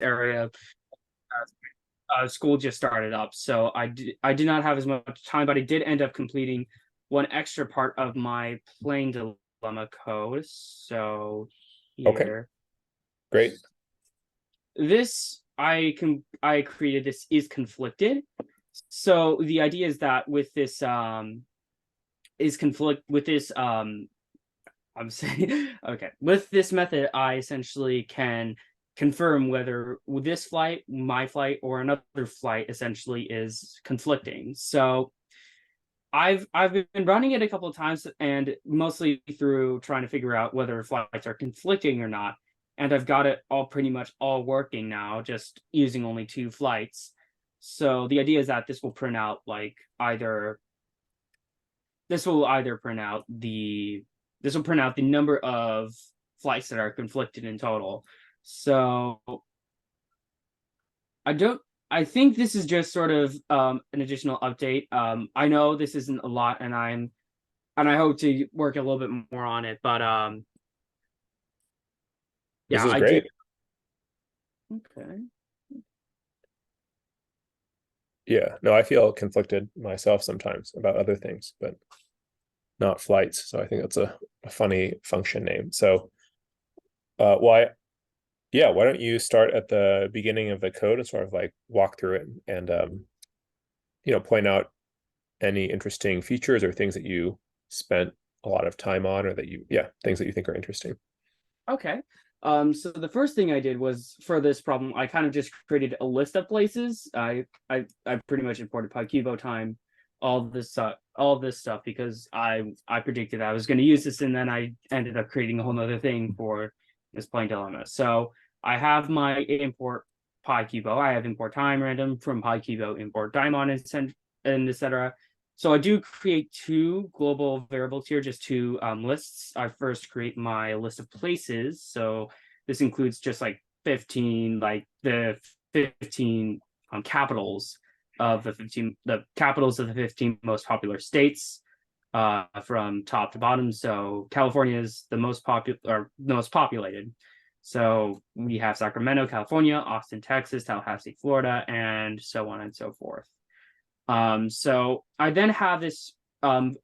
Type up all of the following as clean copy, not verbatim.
area, school just started up, so I did not have as much time, but I did end up completing one extra part of my plane dilemma code. So Okay, here, great. this I created this is conflicted. So the idea is that with this is conflict with this I'm saying okay. With this method, I essentially can confirm whether this flight, my flight, or another flight essentially is conflicting. So I've been running it a couple of times and mostly through trying to figure out whether flights are conflicting or not. And I've got it all pretty much all working now, just using only two flights. So the idea is that this will print out like either this will either print out the this will print out the number of flights that are conflicted in total. So I don't I think this is just sort of an additional update. I know this isn't a lot and I hope to work a little bit more on it, but This yeah, is I do. great. Okay. Yeah, no, I feel conflicted myself sometimes about other things, but not flights. So I think that's a funny function name. So, why? Yeah, why don't you start at the beginning of the code and sort of like walk through it and point out any interesting features or things that you spent a lot of time on, or that things that you think are interesting. Okay. So the first thing I did was for this problem, I kind of just created a list of places. I pretty much imported PyCubo time, all this stuff because I predicted I was going to use this, and then I ended up creating a whole other thing for this plane dilemma. So I have my import PyCubo. I have import time random from PyCubo, import daemon, and etc. So I do create two global variables here, just two lists. I first create my list of places. So this includes just like 15, like the 15 capitals of the capitals of the 15 most popular states from top to bottom. So California is the most popular or the most populated. So we have Sacramento, California, Austin, Texas, Tallahassee, Florida, and so on and so forth. So I then have this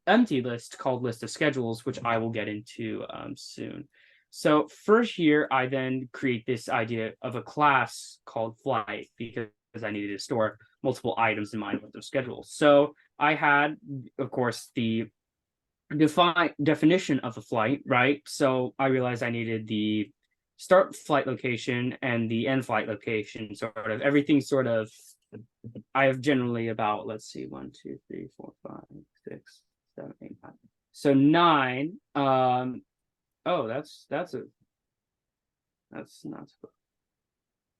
empty list called list of schedules, which I will get into soon. So first here, I then create this idea of a class called flight because I needed to store multiple items in my list of schedules. So I had, of course, the definition of the flight, right? So I realized I needed the start flight location and the end flight location, sort of everything sort of I have generally about, let's see, 1, 2, 3, 4, 5, 6, 7, 8, 9. So 9. Oh, that's not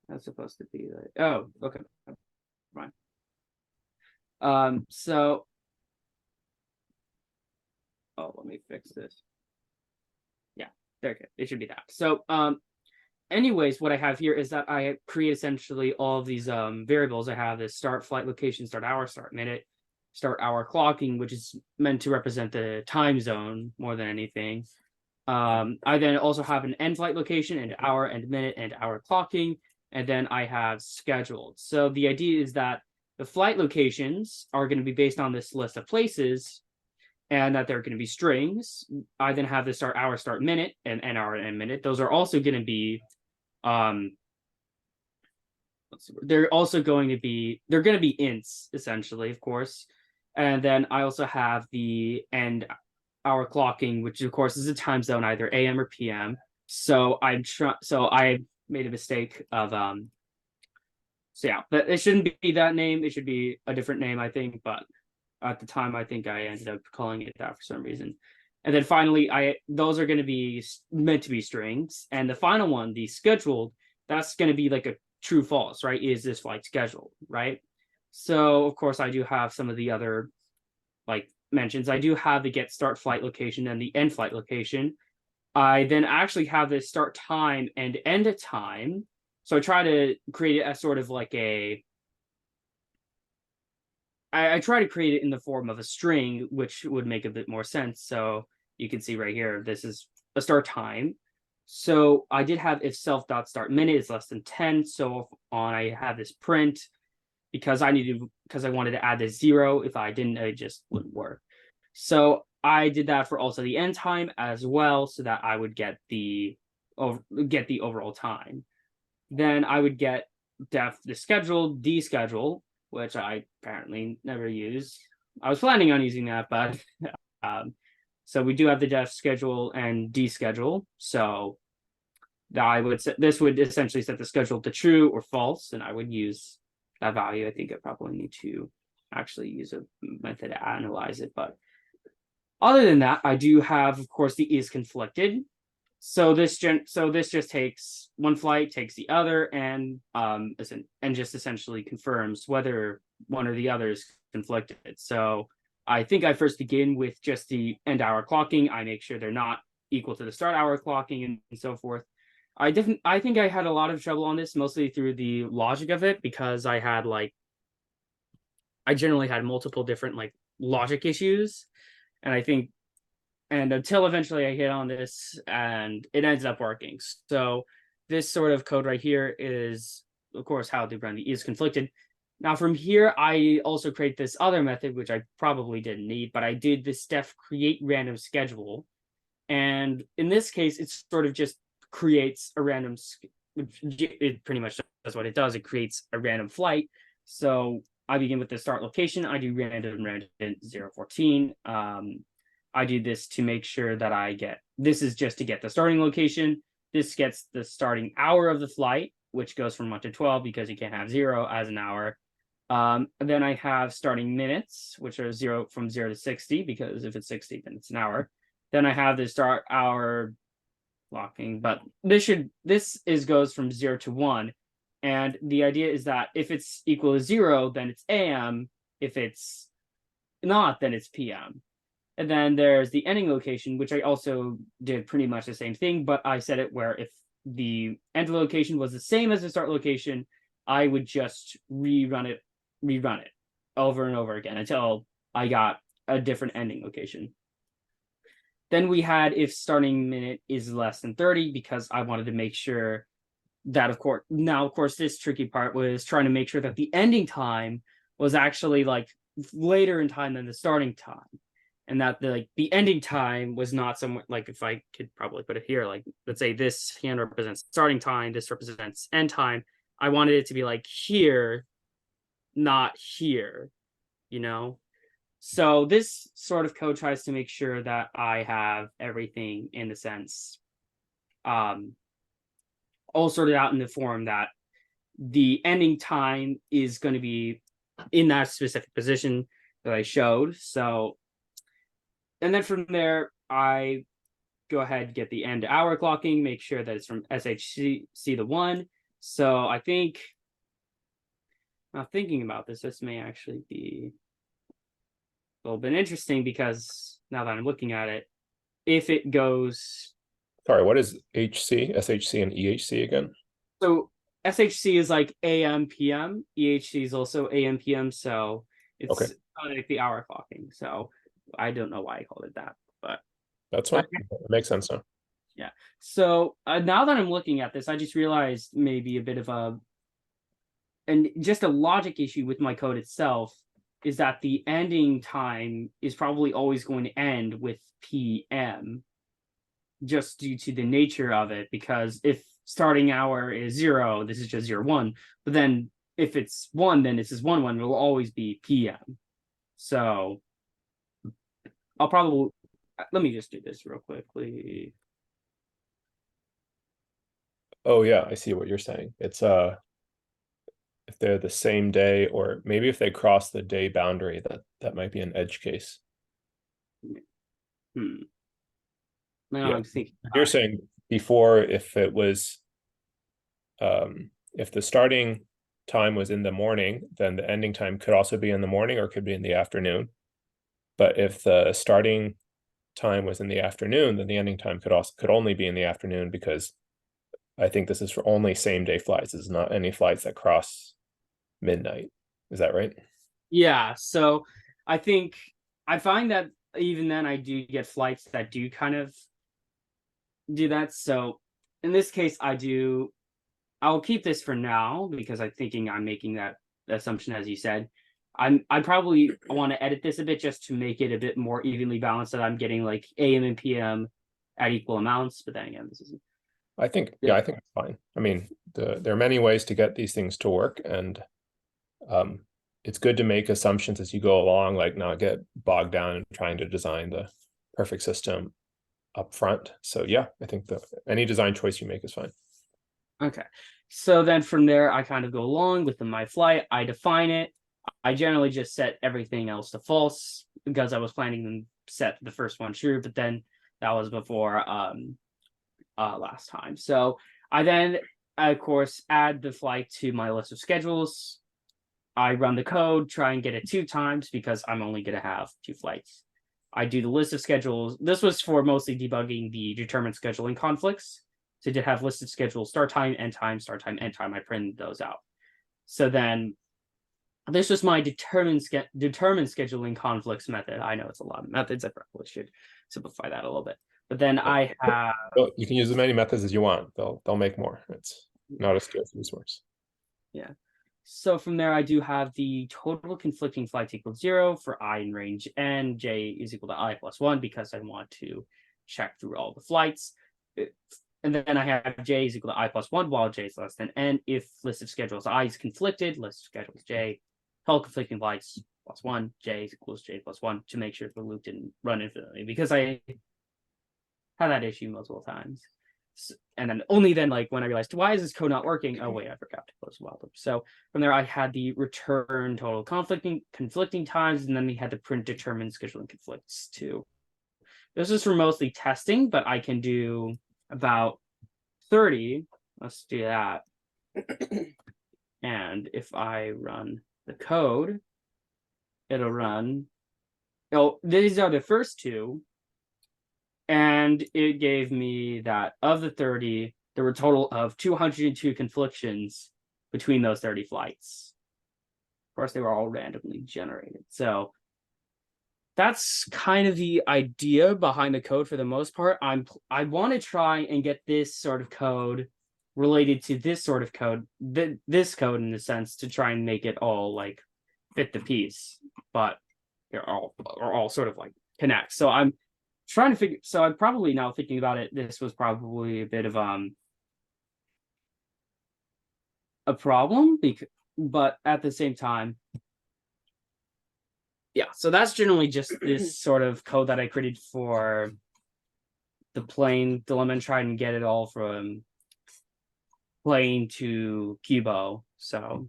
that's supposed to be like, oh, okay. Fine. So let me fix this. Yeah, there okay. It should be that. So anyways, what I have here is that I create essentially all of these variables. I have this start flight location, start hour, start minute, start hour clocking, which is meant to represent the time zone more than anything. I then also have an end flight location, and hour, and minute, and hour clocking, and then I have scheduled. So the idea is that the flight locations are going to be based on this list of places, and that they're going to be strings. I then have the start hour, start minute, and end hour and minute. Those are also going to be um they're also going to be ints essentially, of course. And then I also have the end hour clocking, which of course is a time zone, either AM or PM. So I made a mistake of so yeah, but it shouldn't be that name. It should be a different name, I think. But at the time, I think I ended up calling it that for some reason. And then finally, those are going to be meant to be strings. And the final one, the scheduled, that's going to be like a true false, right? Is this flight scheduled, right? So of course, I do have some of the other like mentions. I do have the get start flight location and the end flight location. I then actually have the start time and end time. So I try to create a sort of like I try to create it in the form of a string, which would make a bit more sense. So you can see right here, this is a start time. So I did have if self dot start minute is less than 10. So on I have this print because I wanted to add this 0. If I didn't, it just wouldn't work. So I did that for also the end time as well, so that I would get the overall time. Then I would get def the schedule, deschedule, which I apparently never use. I was planning on using that, but so we do have the def schedule and deschedule. So this would essentially set the schedule to true or false, and I would use that value. I think I probably need to actually use a method to analyze it, but other than that, I do have, of course, the is conflicted. So this just takes one flight, takes the other, and just essentially confirms whether one or the other is conflicted. So I think I first begin with just the end hour clocking. I make sure they're not equal to the start hour clocking and so forth. I think I had a lot of trouble on this, mostly through the logic of it, because I generally had multiple different like logic issues, and I think and until eventually I hit on this and it ends up working. So this sort of code right here is, of course, how to run the is conflicted. Now from here, I also create this other method, which I probably didn't need, but I did this def create random schedule. And in this case, it sort of just creates a random, it pretty much does what it does. It creates a random flight. So I begin with the start location. I do random 014. I do this to make sure that this is just to get the starting location. This gets the starting hour of the flight, which goes from 1 to 12 because you can't have 0 as an hour. Then I have starting minutes, which are from 0 to 60, because if it's 60, then it's an hour. Then I have the start hour blocking, but this goes from 0 to 1. And the idea is that if it's equal to 0, then it's AM. If it's not, then it's PM. And then there's the ending location, which I also did pretty much the same thing, but I set it where if the end location was the same as the start location, I would just rerun it over and over again until I got a different ending location. Then we had if starting minute is less than 30, because I wanted to make sure that, of course, this tricky part was trying to make sure that the ending time was actually like later in time than the starting time. And that the ending time was not somewhere, like if I could probably put it here, like let's say this hand represents starting time, this represents end time. I wanted it to be like here, not here, you know? So this sort of code tries to make sure that I have everything in the sense, all sorted out in the form that the ending time is going to be in that specific position that I showed. So and then from there, I go ahead and get the end hour clocking, make sure that it's from SHC to 1. So I think, now thinking about this may actually be a little bit interesting, because now that I'm looking at it, if it goes... Sorry, what is HC, SHC, and EHC again? So SHC is like AM, PM. EHC is also AM, PM. So it's Okay. like the hour clocking. So I don't know why I called it that, but That's fine. It makes sense now. yeah. So now that I'm looking at this, I just realized maybe a bit of just a logic issue with my code itself is that the ending time is probably always going to end with PM, just due to the nature of it. Because if starting hour is 0, this is just 0, 1. But then if it's 1, then this is 1, 1. It will always be PM. So I'll probably, let me just do this real quickly. Oh yeah, I see what you're saying. It's if they're the same day, or maybe if they cross the day boundary, that might be an edge case. Now Yeah. I'm thinking You're saying before, if it was if the starting time was in the morning, then the ending time could also be in the morning or could be in the afternoon. But if the starting time was in the afternoon, then the ending time could only be in the afternoon, because I think this is for only same day flights. It's not any flights that cross midnight. Is that right? Yeah, so I think I find that even then I do get flights that do kind of do that. So in this case, I'll keep this for now because I'm thinking I'm making that assumption as you said. I probably want to edit this a bit just to make it a bit more evenly balanced that I'm getting like AM and PM at equal amounts. But then again, this is I think, yeah. I think it's fine. I mean, there are many ways to get these things to work, and it's good to make assumptions as you go along, like not get bogged down in trying to design the perfect system up front. So yeah, I think that any design choice you make is fine. Okay. So then from there, I kind of go along with the my flight. I define it. I generally just set everything else to false because I was planning to set the first one true, but then that was before last time. So I then, of course, add the flight to my list of schedules. I run the code, try and get it 2 times because I'm only going to have 2 flights. I do the list of schedules. This was for mostly debugging the determined scheduling conflicts. So to have listed schedule start time, end time, start time, end time. I printed those out. So then this was my determined scheduling conflicts method. I know it's a lot of methods. I probably should simplify that a little bit. But then I have Well, you can use as many methods as you want. They'll make more. It's not a scarce resource. yeah. So from there, I do have the total conflicting flights equals 0 for I in range n. J is equal to I plus 1 because I want to check through all the flights. And then I have J is equal to I plus 1 while J is less than n. If list of schedules I is conflicted, list of schedules J, total conflicting flights plus 1, J is equals J plus 1 to make sure the loop didn't run infinitely because I had that issue multiple times. And then only then, like when I realized why is this code not working? Oh wait, I forgot to close the while loop. So from there, I had the return total conflicting times, and then we had the print determined scheduling conflicts too. This is for mostly testing, but I can do about 30. Let's do that. And if I run the code, it'll run. Oh, these are the first 2. And it gave me that of the 30, there were a total of 202 conflictions between those 30 flights. Of course, they were all randomly generated. So that's kind of the idea behind the code for the most part. I want to try and get this sort of code related to this sort of code, this code in the sense to try and make it all like fit the piece, but they're all sort of like connect. So I'm trying to figure. So I'm probably now thinking about it. This was probably a bit of a problem but at the same time, yeah. So that's generally just this sort of code that I created for the plane dilemma and try and get it all from plane to Cubo. So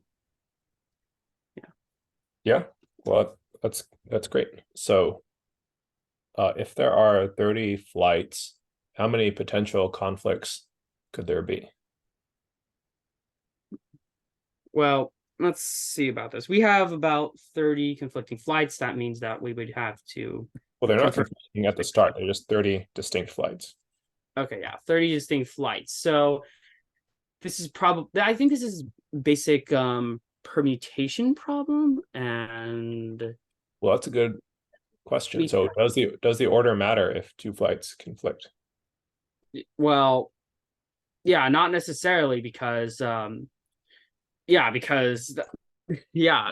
Yeah, well, that's great. So if there are 30 flights, how many potential conflicts could there be? well, let's see about this. We have about 30 conflicting flights. That means that we would have to. Well, they're not confirm- conflicting at the start. They're just 30 distinct flights. Okay, yeah, 30 distinct flights. So this is probably. I think this is basic permutation problem, and Well, that's a good question. we So does the order matter if 2 flights conflict? well, yeah, not necessarily because yeah, because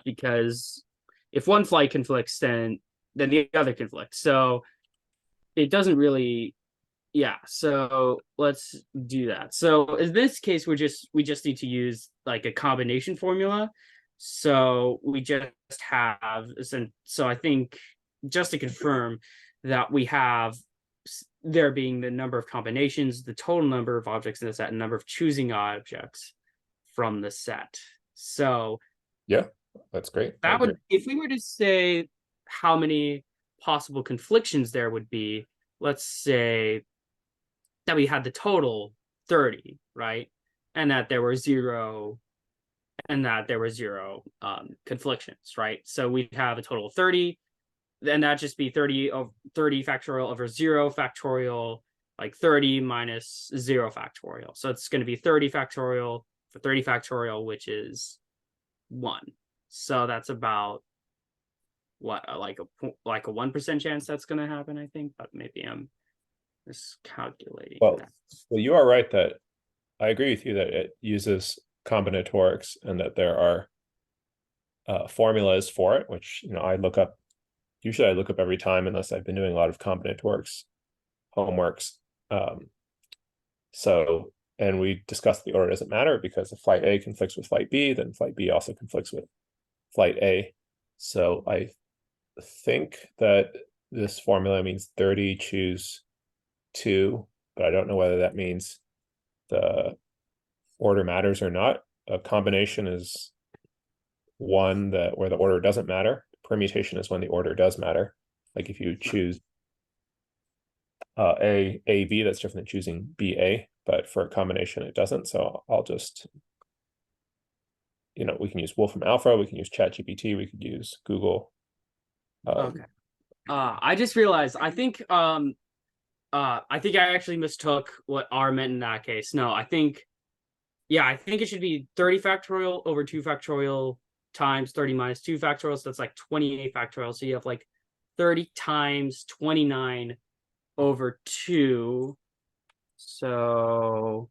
because if one flight conflicts, then the other conflicts. So it doesn't really. Yeah, so let's do that. So in this case, we just need to use like a combination formula. So we just have, so I think just to confirm that we have there being the number of combinations, the total number of objects in the set, and number of choosing objects from the set. So Yeah, that's great. that would, if we were to say how many possible conflictions there would be, let's say that we had the total 30, right? And that there were zero conflictions, right? So we'd have a total of 30, then that'd just be 30 factorial over 0 factorial, like 30 minus 0 factorial. So it's going to be 30 factorial for 30 factorial, which is 1. So that's about what, like a 1% chance that's going to happen, I think, but maybe I'm miscalculating Well, that. you are right that I agree with you that it uses combinatorics and that there are formulas for it, which I look up. Usually, I look up every time unless I've been doing a lot of combinatorics homeworks. Um, so, and we discussed the order doesn't matter because if flight A conflicts with flight B, then flight B also conflicts with flight A. So I think that this formula means 30 choose 2, but I don't know whether that means the order matters or not. A combination is one that where the order doesn't matter. Permutation is when the order does matter. Like if you choose A, B, that's different than choosing B, A, but for a combination, it doesn't. So I'll just, we can use Wolfram Alpha, we can use ChatGPT, we could use Google. Okay. I just realized, I think I actually mistook what R meant in that case. No, I think it should be 30 factorial over 2 factorial times 30 minus 2 factorial. So that's like 28 factorial. So you have like 30 times 29 over 2. So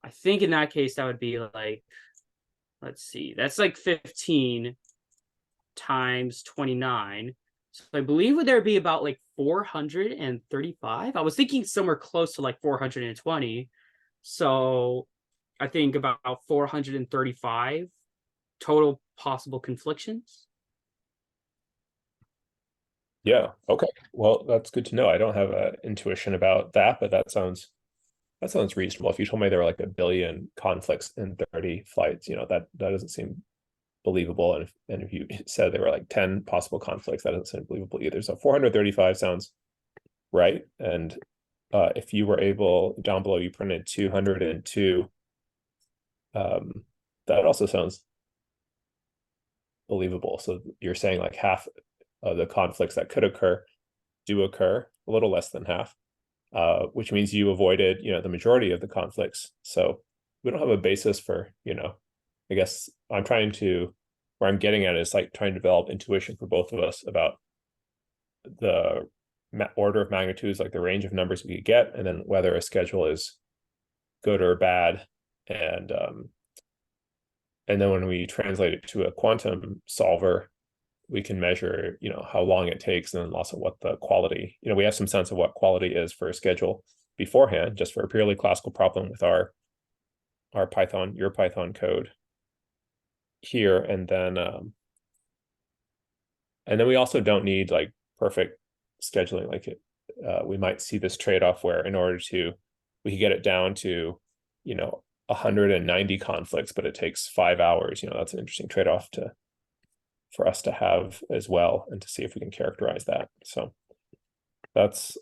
I think in that case, that would be like, let's see, that's like 15 times 29. So I believe would there be about like 435? I was thinking somewhere close to like 420. So I think about 435 total possible conflictions. Yeah. Okay. Well, that's good to know. I don't have an intuition about that, but that sounds reasonable. If you told me there were like a billion conflicts in 30 flights, that doesn't seem believable. And if you said there were like 10 possible conflicts, that doesn't seem believable either. So 435 sounds right. And if you were able, down below, you printed 202, that also sounds believable. So you're saying like half of the conflicts that could occur do occur, a little less than half, which means you avoided, the majority of the conflicts. So we don't have a basis for, I guess where I'm getting at is like trying to develop intuition for both of us about the order of magnitudes, like the range of numbers we could get, and then whether a schedule is good or bad. And then when we translate it to a quantum solver, we can measure, how long it takes, and then also what the quality, we have some sense of what quality is for a schedule beforehand, just for a purely classical problem with our Python, your Python code here. And then we also don't need like perfect scheduling. Like we might see this trade-off where in order to, we could get it down to, 190 conflicts, but it takes 5 hours. That's an interesting trade-off for us to have as well, and to see if we can characterize that. So that's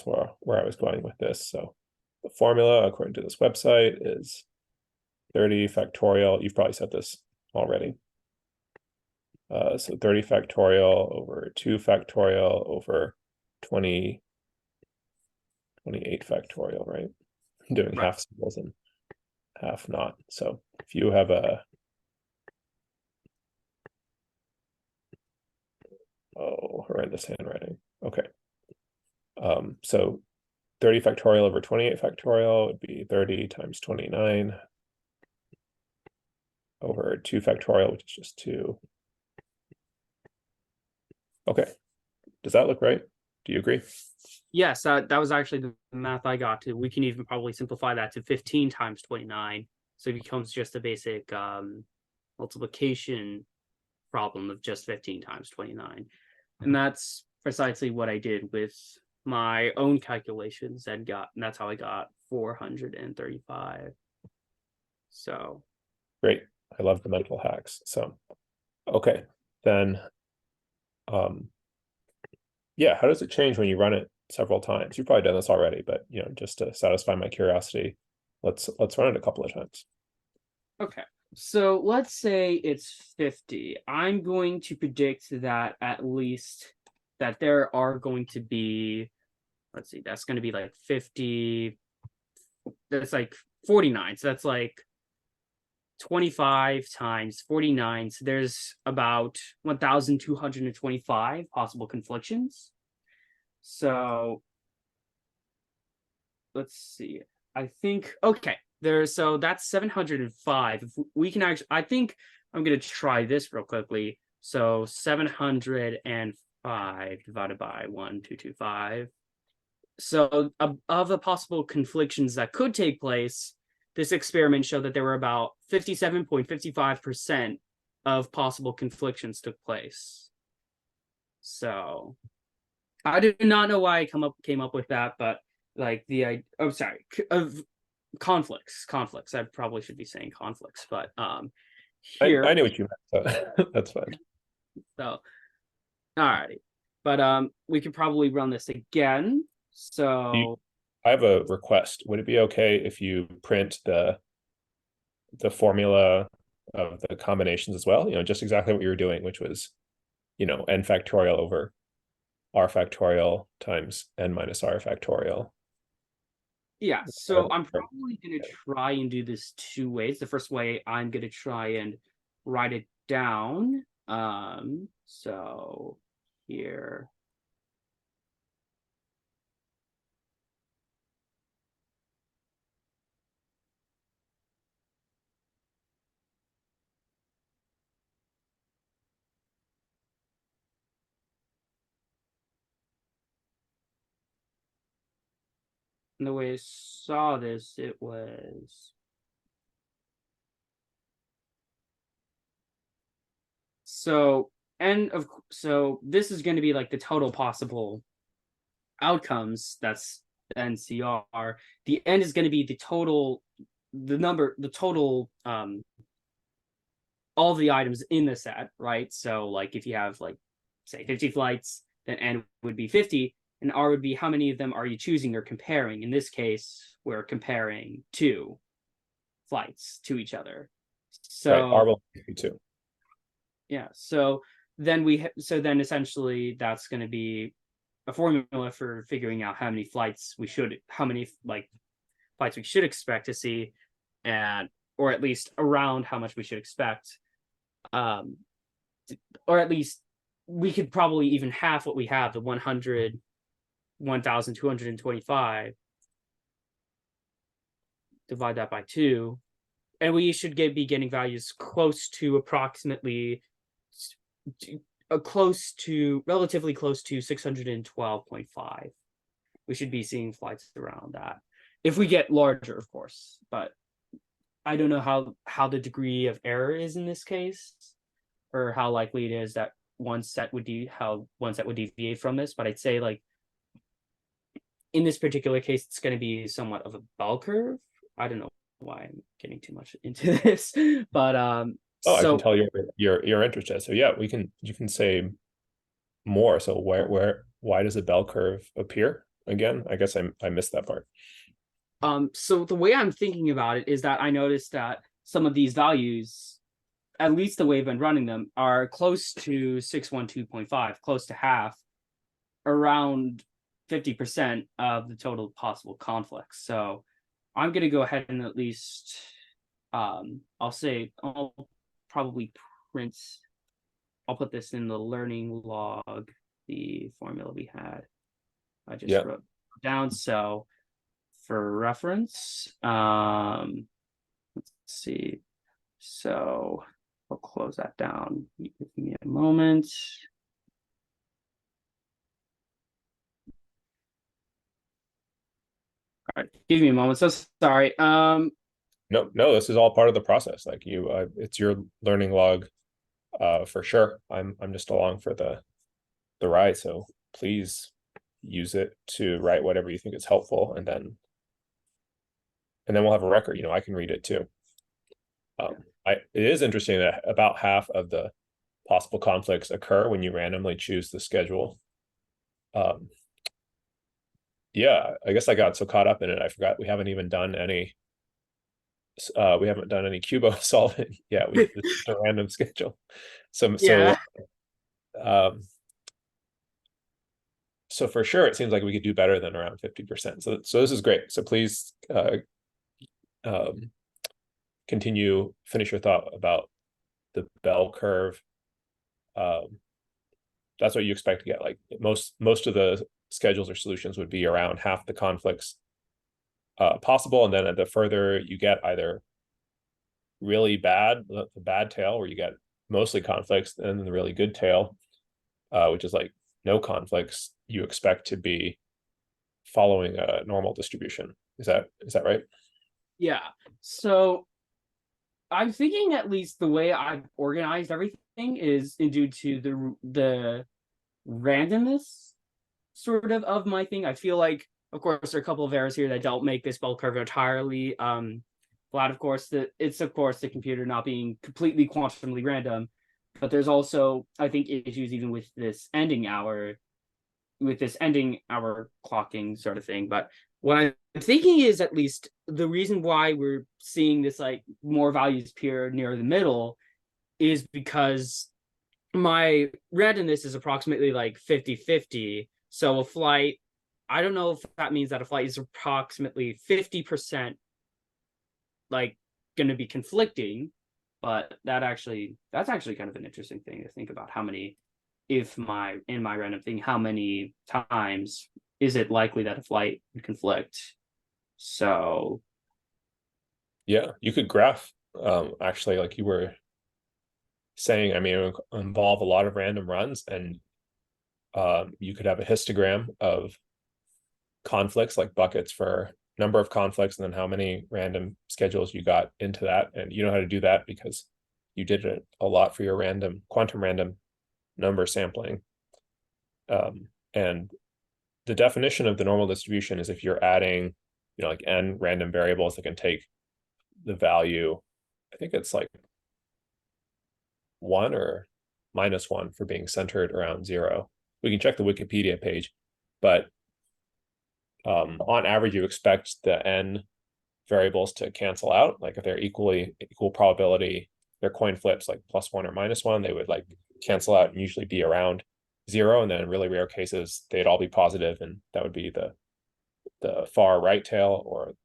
where I was going with this. So the formula, according to this website, is 30 factorial. You've probably said this already. So 30 factorial over 2 factorial over 28 factorial, right? I'm doing Right. half symbols and half not. So if you have horrendous handwriting. Okay. So 30 factorial over 28 factorial would be 30 times 29 over 2 factorial, which is just 2. Okay. Does that look right? Do you agree? Yes, that was actually the math I got to. We can even probably simplify that to 15 times 29. So it becomes just a basic multiplication problem of just 15 times 29. And that's precisely what I did with my own calculations and that's how I got 435. So Great. I love the mental hacks. So, okay. Then, yeah, how does it change when you run it several times? You've probably done this already, but just to satisfy my curiosity, let's run it a couple of times. okay. So let's say it's 50. I'm going to predict that at least that there are going to be, let's see, that's going to be like 50. That's like 49. So that's like 25 times 49. So there's about 1,225 possible conflictions. So let's see. I think okay. So that's 705. If we can actually, I think I'm gonna try this real quickly. So 705 divided by 1225. So of the possible conflictions that could take place, this experiment showed that there were about 57.55% of possible conflictions took place. So I do not know why I came up with that, but like sorry, of conflicts. I probably should be saying conflicts, but I here, knew what you meant, so that's fine. so alrighty, but we could probably run this again. You, So I have a request. Would it be okay if you print the formula of the combinations as well? Just exactly what you were doing, which was, n factorial over r factorial times n minus r factorial. yeah, so I'm probably gonna try and do this two ways. The first way, I'm gonna try and write it down. So here. And the way I saw this, it was so so this is going to be like the total possible outcomes. That's NCR. The n is going to be the total all the items in the set, right? So like if you have like say 50 flights, then n would be 50, and r would be how many of them are you choosing or comparing. In this case, we're comparing two flights to each other. Right, r So will be 2. yeah, so then essentially that's going to be a formula for figuring out how many like flights we should expect to see, and or at least around how much we should expect, um or at least we could probably even half what we have, the 1,225, divide that by 2, and we should be getting values close to approximately relatively close to 612.5. We should be seeing flights around that if we get larger, of course, but I don't know how the degree of error is in this case, or how likely it is that one set would deviate from this. But I'd say like in this particular case, it's going to be somewhat of a bell curve. I don't know why I'm getting too much into this, but Oh, I can so tell you're interested. So yeah, you can say more. So why does a bell curve appear again? I guess I missed that part. so the way I'm thinking about it is that I noticed that some of these values, at least the way I've been running them, are close to 612.5, close to half, around 50% of the total possible conflicts. So I'm going to go ahead and at least, I'll probably print, I'll put this in the learning log, the formula we had. I just Yeah. wrote down. So for reference, let's see. So I'll close that down. Give me a moment. All right, give me a moment. So sorry. No, this is all part of the process. Like it's your learning log, for sure. I'm just along for the ride. So please use it to write whatever you think is helpful, and then we'll have a record. I can read it too. It is interesting that about half of the possible conflicts occur when you randomly choose the schedule. Yeah, I guess I got so caught up in it, I forgot we haven't done any Cubo solving. Yeah, it's just a random schedule. So yeah. um, so for sure, it seems like we could do better than around 50%. So this is great. So please finish your thought about the bell curve. That's what you expect to get. Like most of the schedules or solutions would be around half the conflicts possible. And then the further you get, either really bad, the bad tail where you get mostly conflicts, and then the really good tail, which is like no conflicts, you expect to be following a normal distribution. Is that right? Yeah. So I'm thinking at least the way I've organized everything is due to the randomness sort of my thing. I feel like, of course, there are a couple of errors here that don't make this bell curve entirely flat. Of course, it's of course the computer not being completely quantumly random, but there's also, I think, issues even with this ending hour clocking sort of thing. But what I'm thinking is at least the reason why we're seeing this like more values appear near the middle is because my randomness is approximately like 50-50. So a flight, I don't know if that means that a flight is approximately 50% like going to be conflicting, but that's actually kind of an interesting thing to think about. How many, if my in my random thing, how many times is it likely that a flight would conflict? So Yeah, you could graph, actually, like you were saying. I mean, it would involve a lot of random runs, and you could have a histogram of conflicts, like buckets for number of conflicts, and then how many random schedules you got into that. And you know how to do that because you did it a lot for your random quantum random number sampling. And the definition of the normal distribution is if you're adding, like n random variables that can take the value, I think it's like 1 or -1 for being centered around 0. We can check the Wikipedia page, but on average, you expect the n variables to cancel out. Like if they're equal probability, they're coin flips, like +1 or -1, they would like cancel out and usually be around 0. And then in really rare cases, they'd all be positive, and that would be the far right tail, or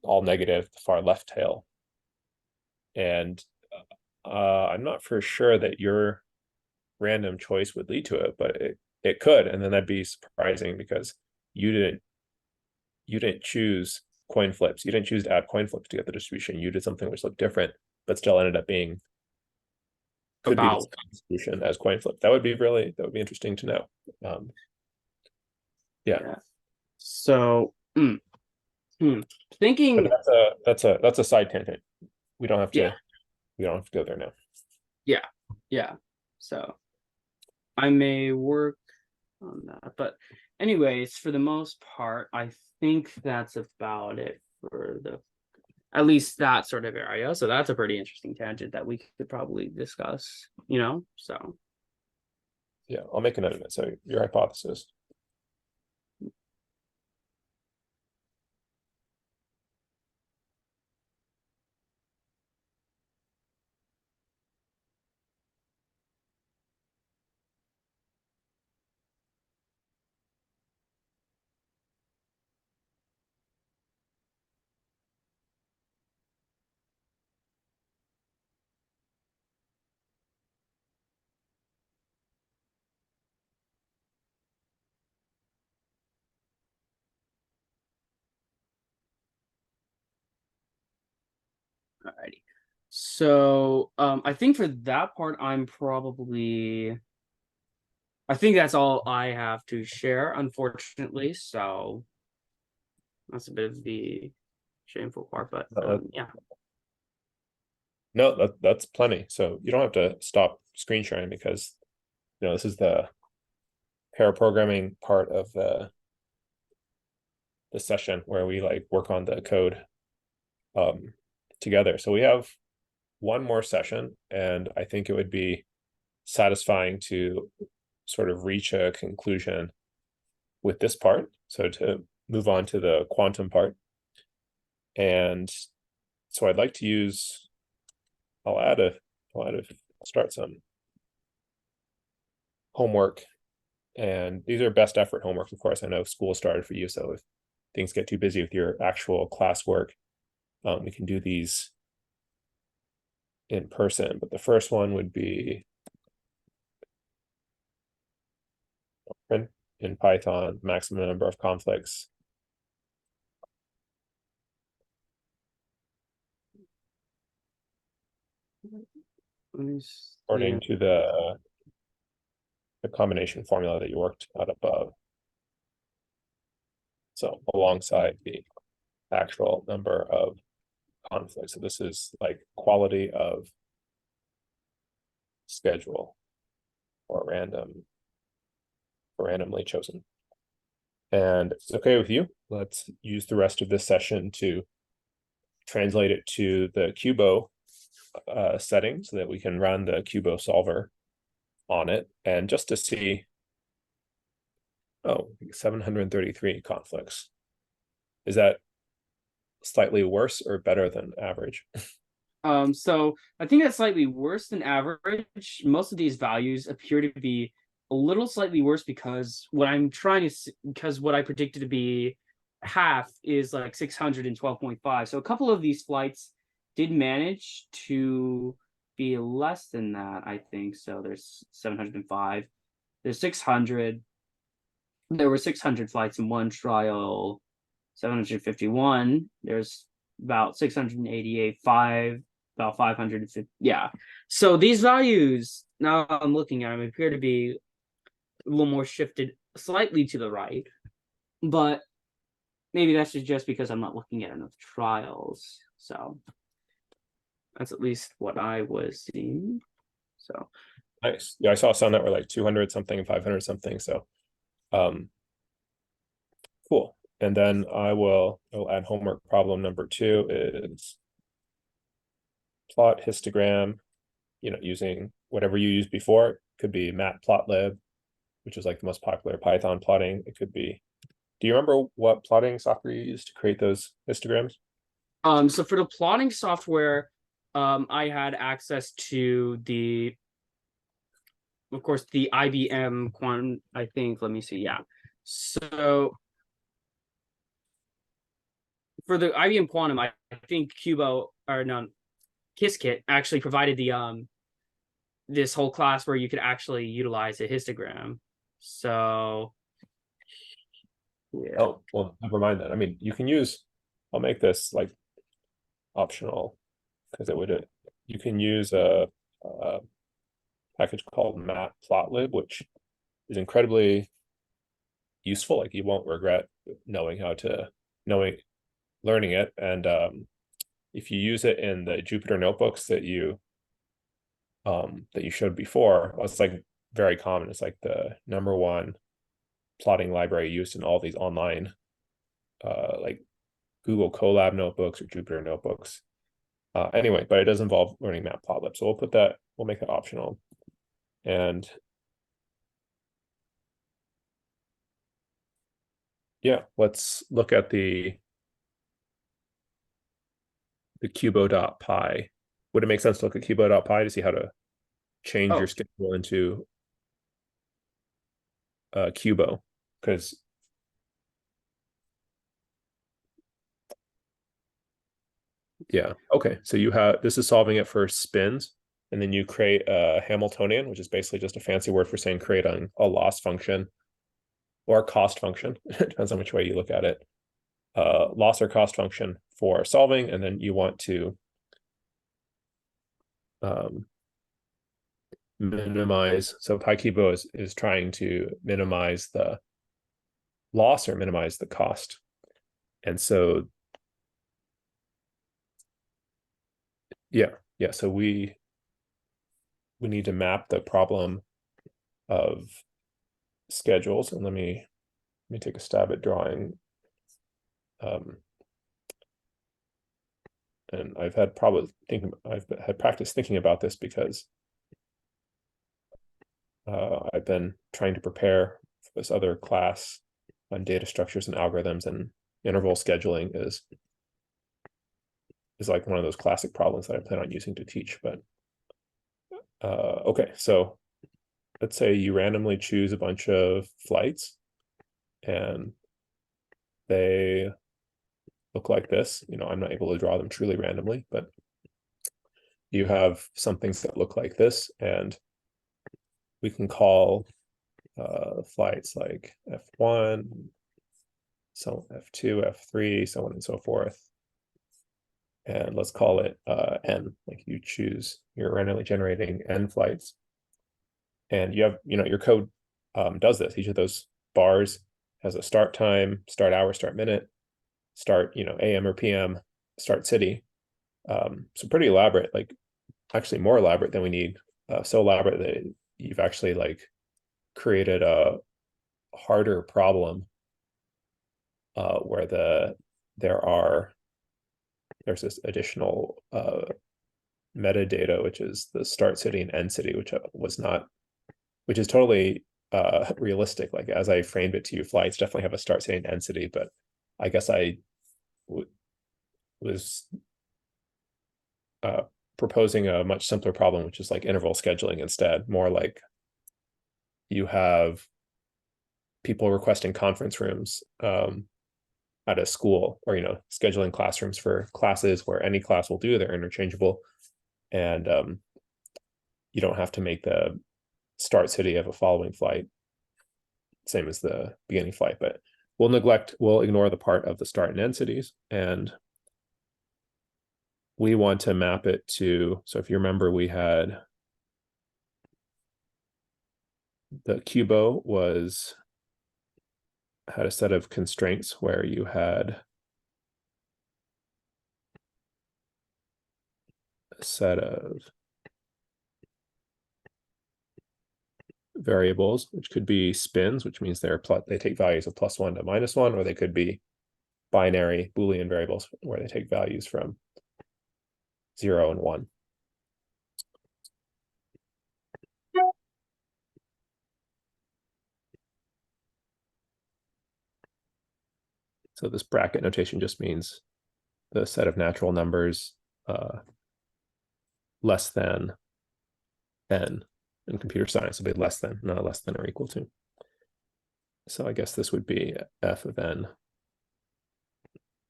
all negative, the far left tail. And I'm not for sure that your random choice would lead to it, but it could, and then that'd be surprising because you didn't choose coin flips. You didn't choose to add coin flips to get the distribution. You did something which looked different, but still ended up being could be the about same distribution as coin flip. That would be interesting to know. Yeah, yeah. So hmm. but Thinking that's a side tangent. We don't have yeah, to we don't have to go there now. yeah, yeah. So I may work on that. But anyways, for the most part, I think that's about it for the at least that sort of area. So that's a pretty interesting tangent that we could probably discuss, you know? So Yeah, I'll make a note of it. So your hypothesis. alrighty. So I think for that part, I think that's all I have to share, unfortunately. So that's a bit of the shameful part, but yeah. No, that's plenty. So you don't have to stop screen sharing because this is the pair programming part of the session where we like work on the code together. So we have one more session, and I think it would be satisfying to sort of reach a conclusion with this part. So to move on to the quantum part. And so I'd like to use, I'll start some homework. And these are best effort homework, of course. I know school started for you, so if things get too busy with your actual classwork, we can do these in person. But the first one would be print in Python maximum number of conflicts Let me see. according to the combination formula that you worked out above. So alongside the actual number of conflicts. So this is like quality of schedule or randomly chosen. And if it's okay with you, let's use the rest of this session to translate it to the Cubo setting so that we can run the Cubo solver on it. And just to see, 733 conflicts. Is that slightly worse or better than average? So I think that's slightly worse than average. Most of these values appear to be a little slightly worse because what I predicted to be half is like 612.5. So a couple of these flights did manage to be less than that, I think. So there's 705. There's 600. There were 600 flights in one trial. 751. There's about 688, about 550. Yeah. So these values, now I'm looking at them, appear to be a little more shifted slightly to the right. But maybe that's just because I'm not looking at enough trials. So that's at least what I was seeing. So Nice. Yeah, I saw some that were like 200 something, 500 something. So cool. And then I'll add homework problem number 2 is plot histogram, using whatever you used before. It could be matplotlib, which is like the most popular Python plotting. It could be, do you remember what plotting software you used to create those histograms? so for the plotting software, I had access to of course, the IBM quant, I think. Let me see. Yeah. So for the IBM Quantum, I think Cubo or no, Qiskit actually provided the this whole class where you could actually utilize a histogram. So yeah. Oh, well, never mind that. I mean, you can use, I'll make this like optional because you can use a package called matplotlib, which is incredibly useful. Like you won't regret learning it. And if you use it in the Jupyter notebooks that you showed before, it's like very common. It's like the number one plotting library used in all these online like Google Colab notebooks or Jupyter notebooks. Anyway, but it does involve learning matplotlib. So we'll make that optional. And yeah, let's look at the cubo.py. Would it make sense to look at cubo.py to see how to change your schedule into Cubo? Because yeah, okay. So this is solving it for spins, and then you create a Hamiltonian, which is basically just a fancy word for saying create a loss function or a cost function. It depends on which way you look at it. Loss or cost function for solving, and then you want to minimize. So PyCubo is trying to minimize the loss or minimize the cost. And so so we need to map the problem of schedules. And let me take a stab at drawing. And I've had practice thinking about this because I've been trying to prepare for this other class on data structures and algorithms, and interval scheduling is like one of those classic problems that I plan on using to teach. But okay, so let's say you randomly choose a bunch of flights and they look like this. I'm not able to draw them truly randomly, but you have some things that look like this, and we can call flights like F1, so F2, F3, so on and so forth. and let's call it n. Like you choose, you're randomly generating n flights, and you have, your code does this. Each of those bars has a start time, start hour, start minute, start, AM or PM, start city. So pretty elaborate, like actually more elaborate than we need. So elaborate that you've actually like created a harder problem where there's this additional metadata, which is the start city and end city, which is totally realistic. Like as I framed it to you, flights definitely have a start city and end city, but I guess I was proposing a much simpler problem, which is like interval scheduling instead. More like you have people requesting conference rooms at a school, or scheduling classrooms for classes where any class will do. They're interchangeable, and you don't have to make the start city of a following flight same as the beginning flight. But we'll ignore the part of the start and end cities, and we want to map it to, so if you remember, we had the Cubo had a set of constraints where you had a set of variables, which could be spins, which means they take values of +1 to -1, or they could be binary Boolean variables where they take values from 0 and 1. So this bracket notation just means the set of natural numbers less than n. In computer science, it'll be less than, not less than or equal to. So I guess this would be f of n.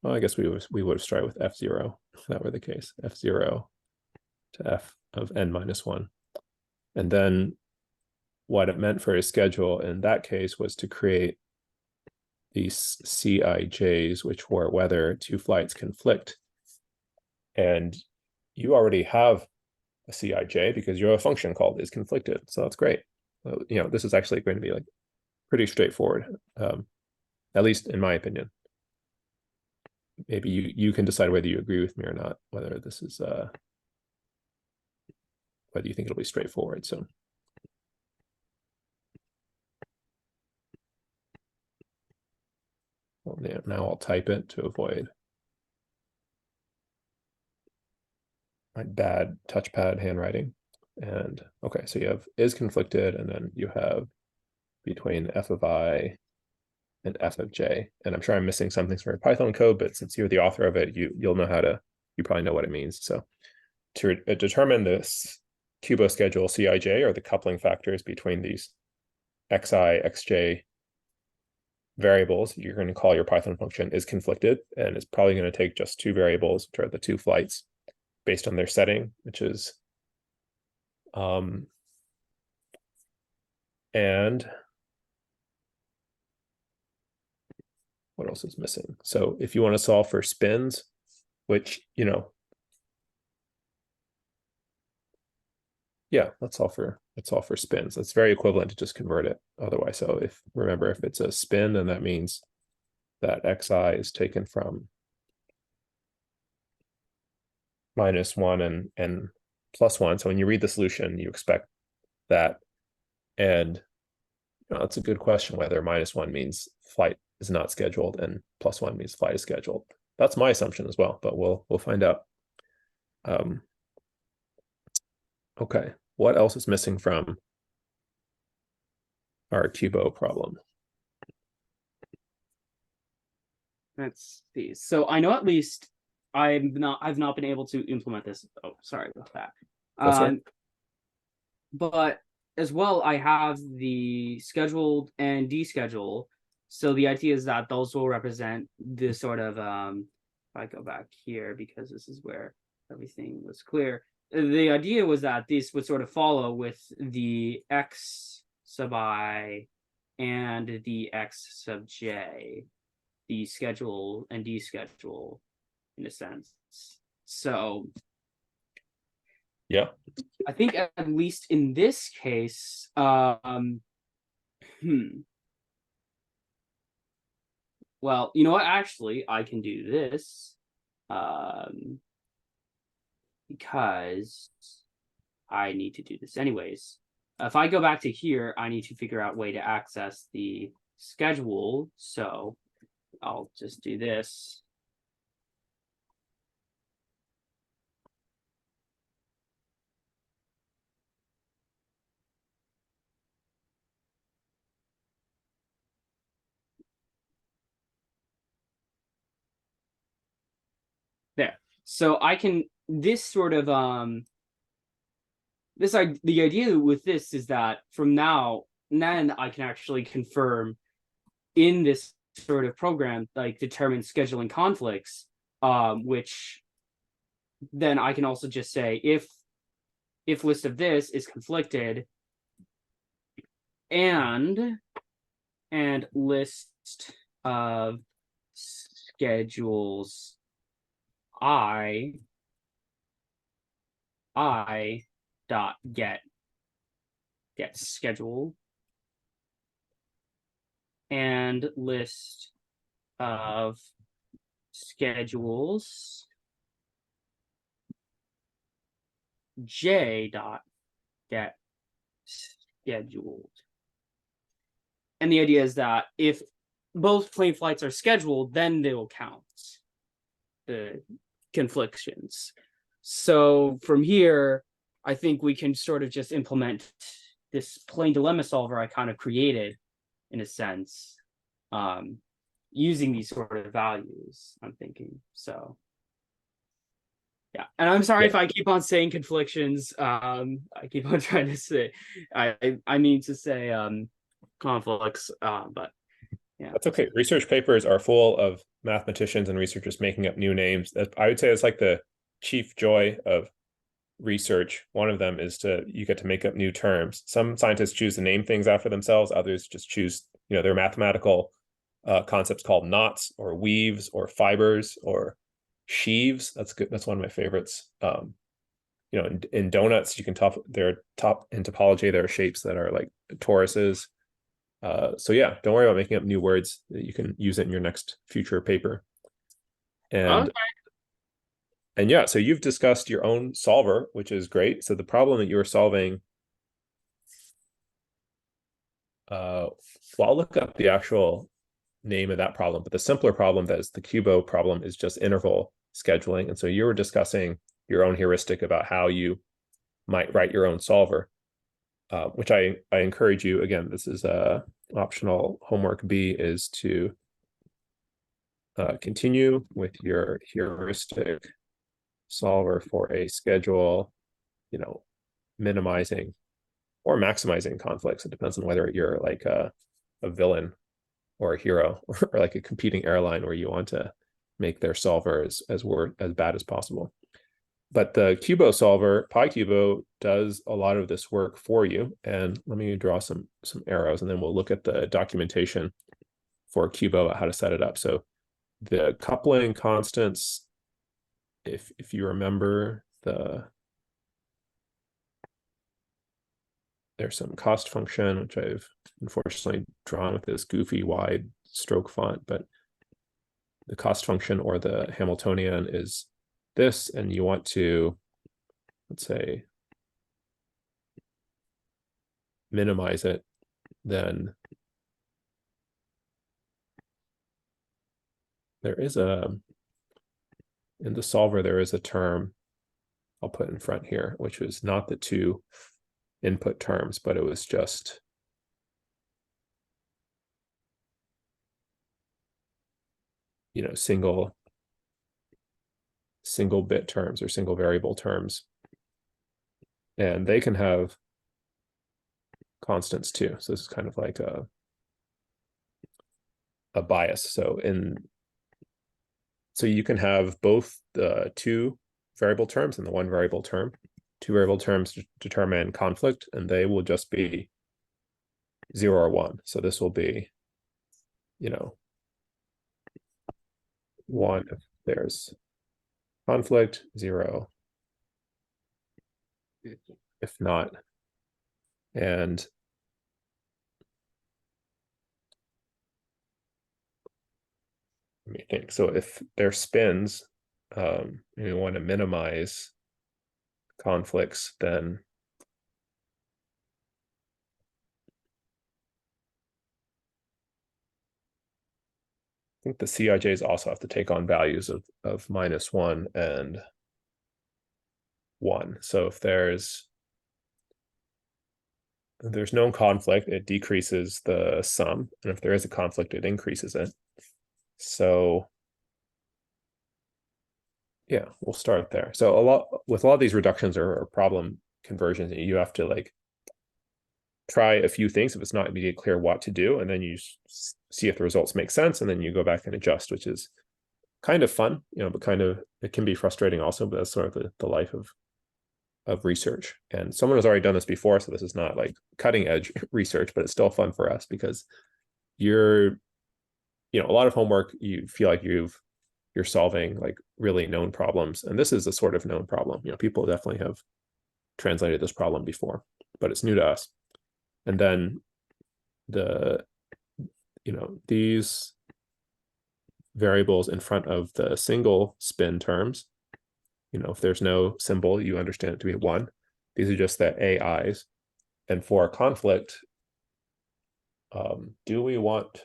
Well, I guess we would have started with f0 if that were the case. F0 to f of n minus 1. And then what it meant for a schedule in that case was to create these CIJs, which were whether two flights conflict. And you already have a CIJ because you have a function called is conflicted. So that's great. This is actually going to be like pretty straightforward, at least in my opinion. Maybe you can decide whether you agree with me or not, whether this is whether you think it'll be straightforward. So now I'll type it to avoid my bad touchpad handwriting. And okay, so you have is conflicted, and then you have between f of I and f of j. And I'm sure I'm missing something from your Python code, but since you're the author of it, you probably know what it means. So to determine this Cubo schedule Cij, or the coupling factors between these xi, xj variables, you're going to call your Python function is conflicted, and it's probably going to take just two variables, which are the two flights, based on their setting, which is and what else is missing? So if you want to solve for spins, which, yeah, let's solve for spins. That's very equivalent to just convert it otherwise. So if it's a spin, then that means that xi is taken from -1 and +1. So when you read the solution, you expect that. And that's a good question, whether -1 means flight is not scheduled and +1 means flight is scheduled. That's my assumption as well, but we'll find out. Okay, what else is missing from our Cubo problem? Let's see. So I know at least I've not been able to implement this. Oh, sorry about that. That's right. But as well, I have the scheduled and deschedule. So the idea is that those will represent the sort of if I go back here, because this is where everything was clear. The idea was that this would sort of follow with the x sub I and the x sub j, the schedule and deschedule in a sense. So Yeah. I think at least in this case, well, you know what? Actually, I can do this, um, because I need to do this anyways. If I go back to here, I need to figure out a way to access the schedule. So I'll just do this. There. So I can this sort of the idea with this is that from now then I can actually confirm in this sort of program like determine scheduling conflicts, which then I can also just say if list of this is conflicted and list of schedules I dot get schedule and list of schedules j dot get scheduled. And the idea is that if both plane flights are scheduled, then they will count the conflictions. So from here, I think we can sort of just implement this plane dilemma solver I kind of created in a sense, using these sort of values, I'm thinking. So yeah, and I'm sorry Yeah. if I keep on saying conflictions. I keep on trying to say, I mean to say conflicts, but yeah. That's okay. Research papers are full of mathematicians and researchers making up new names. I would say it's like the chief joy of research. One of them is you get to make up new terms. Some scientists choose to name things after themselves. Others just choose, their mathematical concepts called knots or weaves or fibers sheaves. That's good. That's one of my favorites. In donuts, you can top in topology, there are shapes that are like toruses. So yeah, don't worry about making up new words. You can use it in your next future paper. And Okay. and yeah, so you've discussed your own solver, which is great. So the problem that you were solving, well, I'll look up the actual name of that problem, but the simpler problem that is the Cubo problem is just interval scheduling. And so you were discussing your own heuristic about how you might write your own solver, which I encourage you. Again, this is optional homework B, is to continue with your heuristic solver for a schedule, minimizing or maximizing conflicts. It depends on whether you're like a villain or a hero or like a competing airline where you want to make their solver as bad as possible. But the Cubo solver, PyCubo, does a lot of this work for you. And let me draw some arrows, and then we'll look at the documentation for Cubo, how to set it up. So the coupling constants, if you remember, there's some cost function, which I've unfortunately drawn with this goofy wide stroke font, but the cost function or the Hamiltonian is this, and you want to, let's say, minimize it, then there is in the solver, there is a term I'll put in front here, which was not the two input terms, but it was just single bit terms or single variable terms, and they can have constants too. So this is kind of like a bias. So you can have both the two variable terms and the one variable term. Two variable terms determine conflict, and they will just be 0 or 1. So this will be, 1 if there's conflict 0 if not. And let me think. So if they're spins, we want to minimize conflicts, then I think the CIJs also have to take on values of -1 and 1. So if there's no conflict, it decreases the sum. And if there is a conflict, it increases it. So yeah, we'll start there. So a lot of these reductions or problem conversions, you have to like try a few things if it's not immediately clear what to do, and then you see if the results make sense, and then you go back and adjust, which is kind of fun, but kind of it can be frustrating also, but that's sort of the life of research. And someone has already done this before, so this is not like cutting edge research, but it's still fun for us because you're a lot of homework, you feel like you're solving like really known problems, and this is a sort of known problem. People definitely have translated this problem before, but it's new to us. And then these variables in front of the single spin terms, if there's no symbol, you understand it to be 1. These are just the AIs. And for a conflict, do we want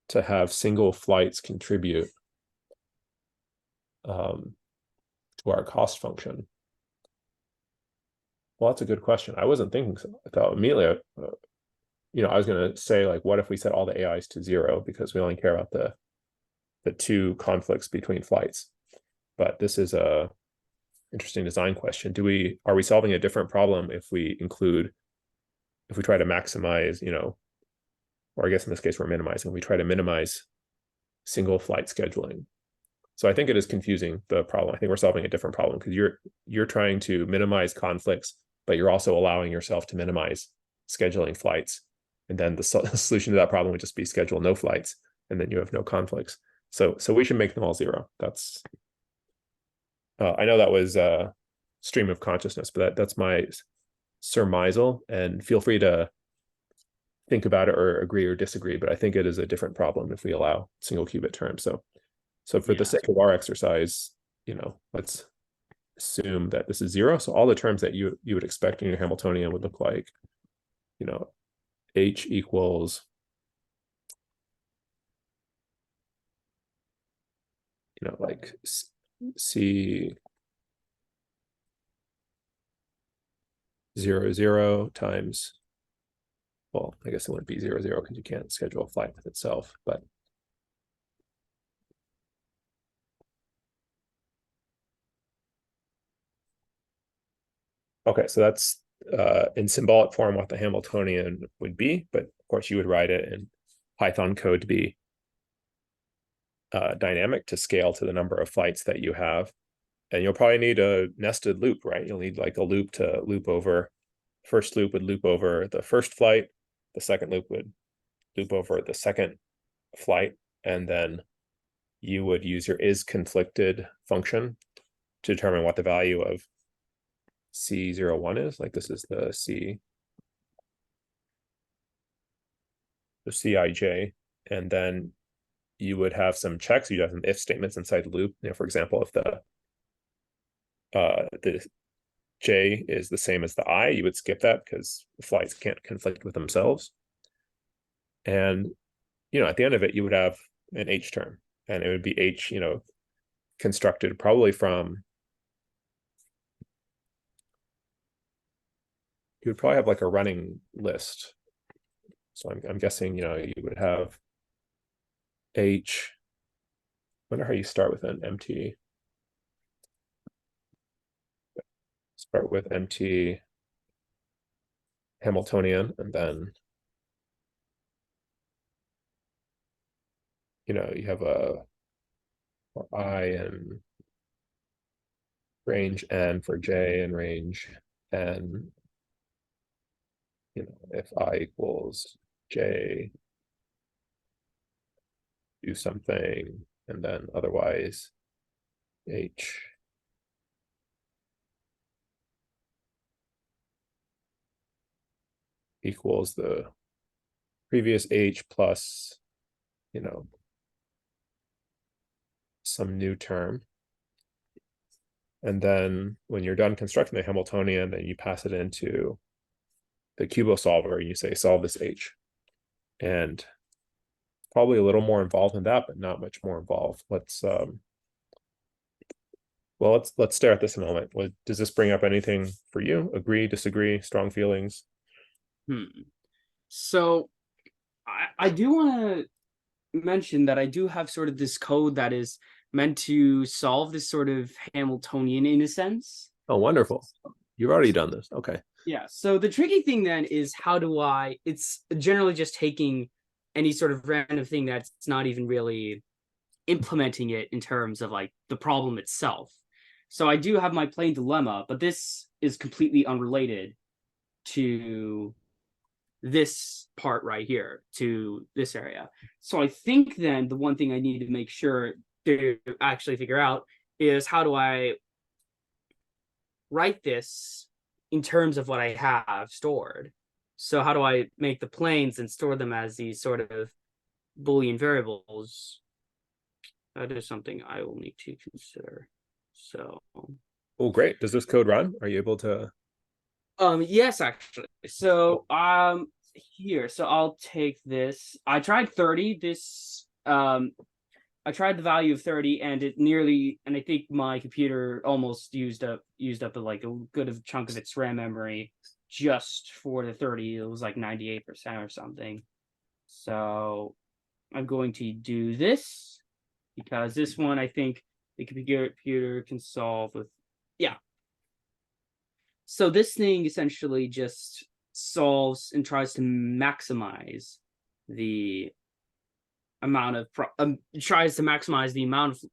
to have single flights contribute to our cost function? Well, that's a good question. I wasn't thinking so. I thought immediately, I was going to say, like, what if we set all the AIs to 0 because we only care about the 2 conflicts between flights? But this is a interesting design question. Are we solving a different problem if we try to maximize, or I guess in this case we're minimizing, we try to minimize single flight scheduling. So I think it is confusing the problem. I think we're solving a different problem because you're trying to minimize conflicts, but you're also allowing yourself to minimize scheduling flights. And then the solution to that problem would just be schedule no flights, and then you have no conflicts. So we should make them all 0. That's I know that was a stream of consciousness, but that's my surmisal, and feel free to think about it or agree or disagree, but I think it is a different problem if we allow single qubit terms. So for the sake of our exercise, let's assume that this is 0. So all the terms that you would expect in your Hamiltonian would look like, H equals, like C 0 times, well, I guess it wouldn't be 0 because you can't schedule a flight with itself, but okay, so that's in symbolic form what the Hamiltonian would be, but of course you would write it in Python code to be dynamic to scale to the number of flights that you have. And you'll probably need a nested loop, right? You'll need like a loop to loop over. First loop would loop over the first flight. The second loop would loop over the second flight. And then you would use your isConflicted function to determine what the value of C01 is. Like this is the CIJ. And then you would have some checks. You'd have some if statements inside the loop. For example, if the J is the same as the I, you would skip that because the flights can't conflict with themselves. And, at the end of it, you would have an H term, and it would be H, constructed probably from, you would probably have like a running list. So I'm guessing, you would have H, I wonder how you start with an MT. Start with MT Hamiltonian, and then you have a I and range n for j and range n. If I equals j, do something, and then otherwise H equals the previous H plus, you know, some new term. And then when you're done constructing the Hamiltonian, then you pass it into the Cubo solver and you say, solve this H. And probably a little more involved in that, but not much more involved. Let's stare at this a moment. Does this bring up anything for you? Agree, disagree, strong feelings? So I do want to mention that I do have sort of this code that is meant to solve this sort of Hamiltonian in a sense. Oh, wonderful. You've already done this. Okay. Yeah. So the tricky thing then is it's generally just taking any sort of random thing that's not even really implementing it in terms of like the problem itself. So I do have my plane dilemma, but this is completely unrelated to this part right here, to this area. So I think then the one thing I need to make sure to actually figure out is how do I write this in terms of what I have stored. So how do I make the planes and store them as these sort of Boolean variables? That is something I will need to consider. So Oh, great. Does this code run? Are you able to? yes, actually. So here, so I'll take this. I tried 30. I tried the value of 30 and and I think my computer almost used up like a good chunk of its RAM memory just for the 30. It was like 98% or something. So I'm going to do this because this one I think the computer can solve with, yeah. So this thing essentially just solves and tries to maximize the amount of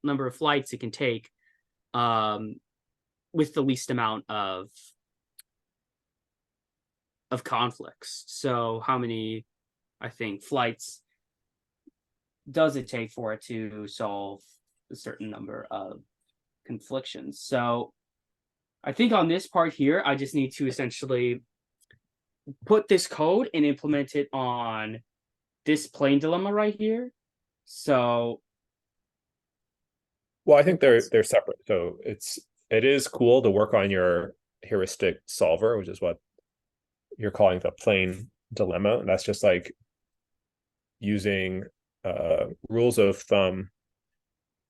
number of flights it can take with the least amount of conflicts. So how many, I think, flights does it take for it to solve a certain number of conflictions? So I think on this part here, I just need to essentially put this code and implement it on this plane dilemma right here. So Well, I think they're separate. So it is cool to work on your heuristic solver, which is what you're calling the plane dilemma. And that's just like using rules of thumb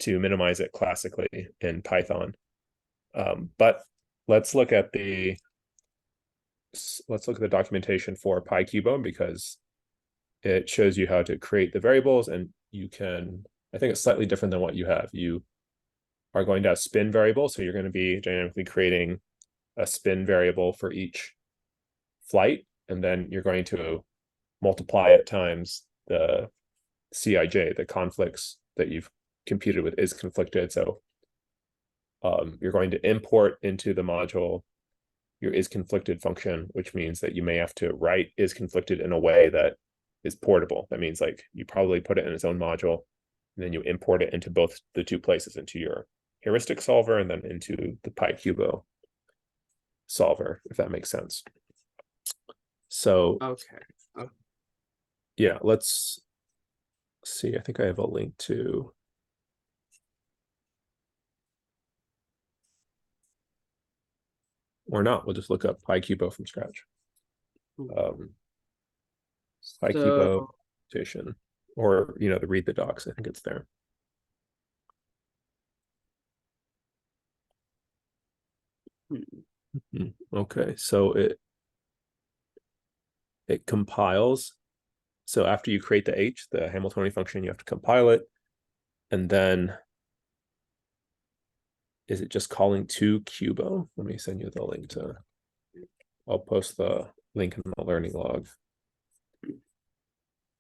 to minimize it classically in Python. But let's look at the documentation for PyCubo because it shows you how to create the variables, and you can. I think it's slightly different than what you have. You are going to have spin variables, so you're going to be dynamically creating a spin variable for each flight, and then you're going to multiply it times the CIJ, the conflicts that you've computed with is conflicted. So you're going to import into the module your is conflicted function, which means that you may have to write is conflicted in a way that is portable. That means like you probably put it in its own module, and then you import it into both the two places, into your heuristic solver and then into the PyCubo solver, if that makes sense. So okay. yeah, let's see. I think I have a link to or not. We'll just look up PyCubo from scratch. PyCubo notation, or the read the docs. I think it's there. Okay, so it compiles. So after you create the H, the Hamiltonian function, you have to compile it, and then is it just calling to Cubo? Let me send you the link to. I'll post the link in the learning log.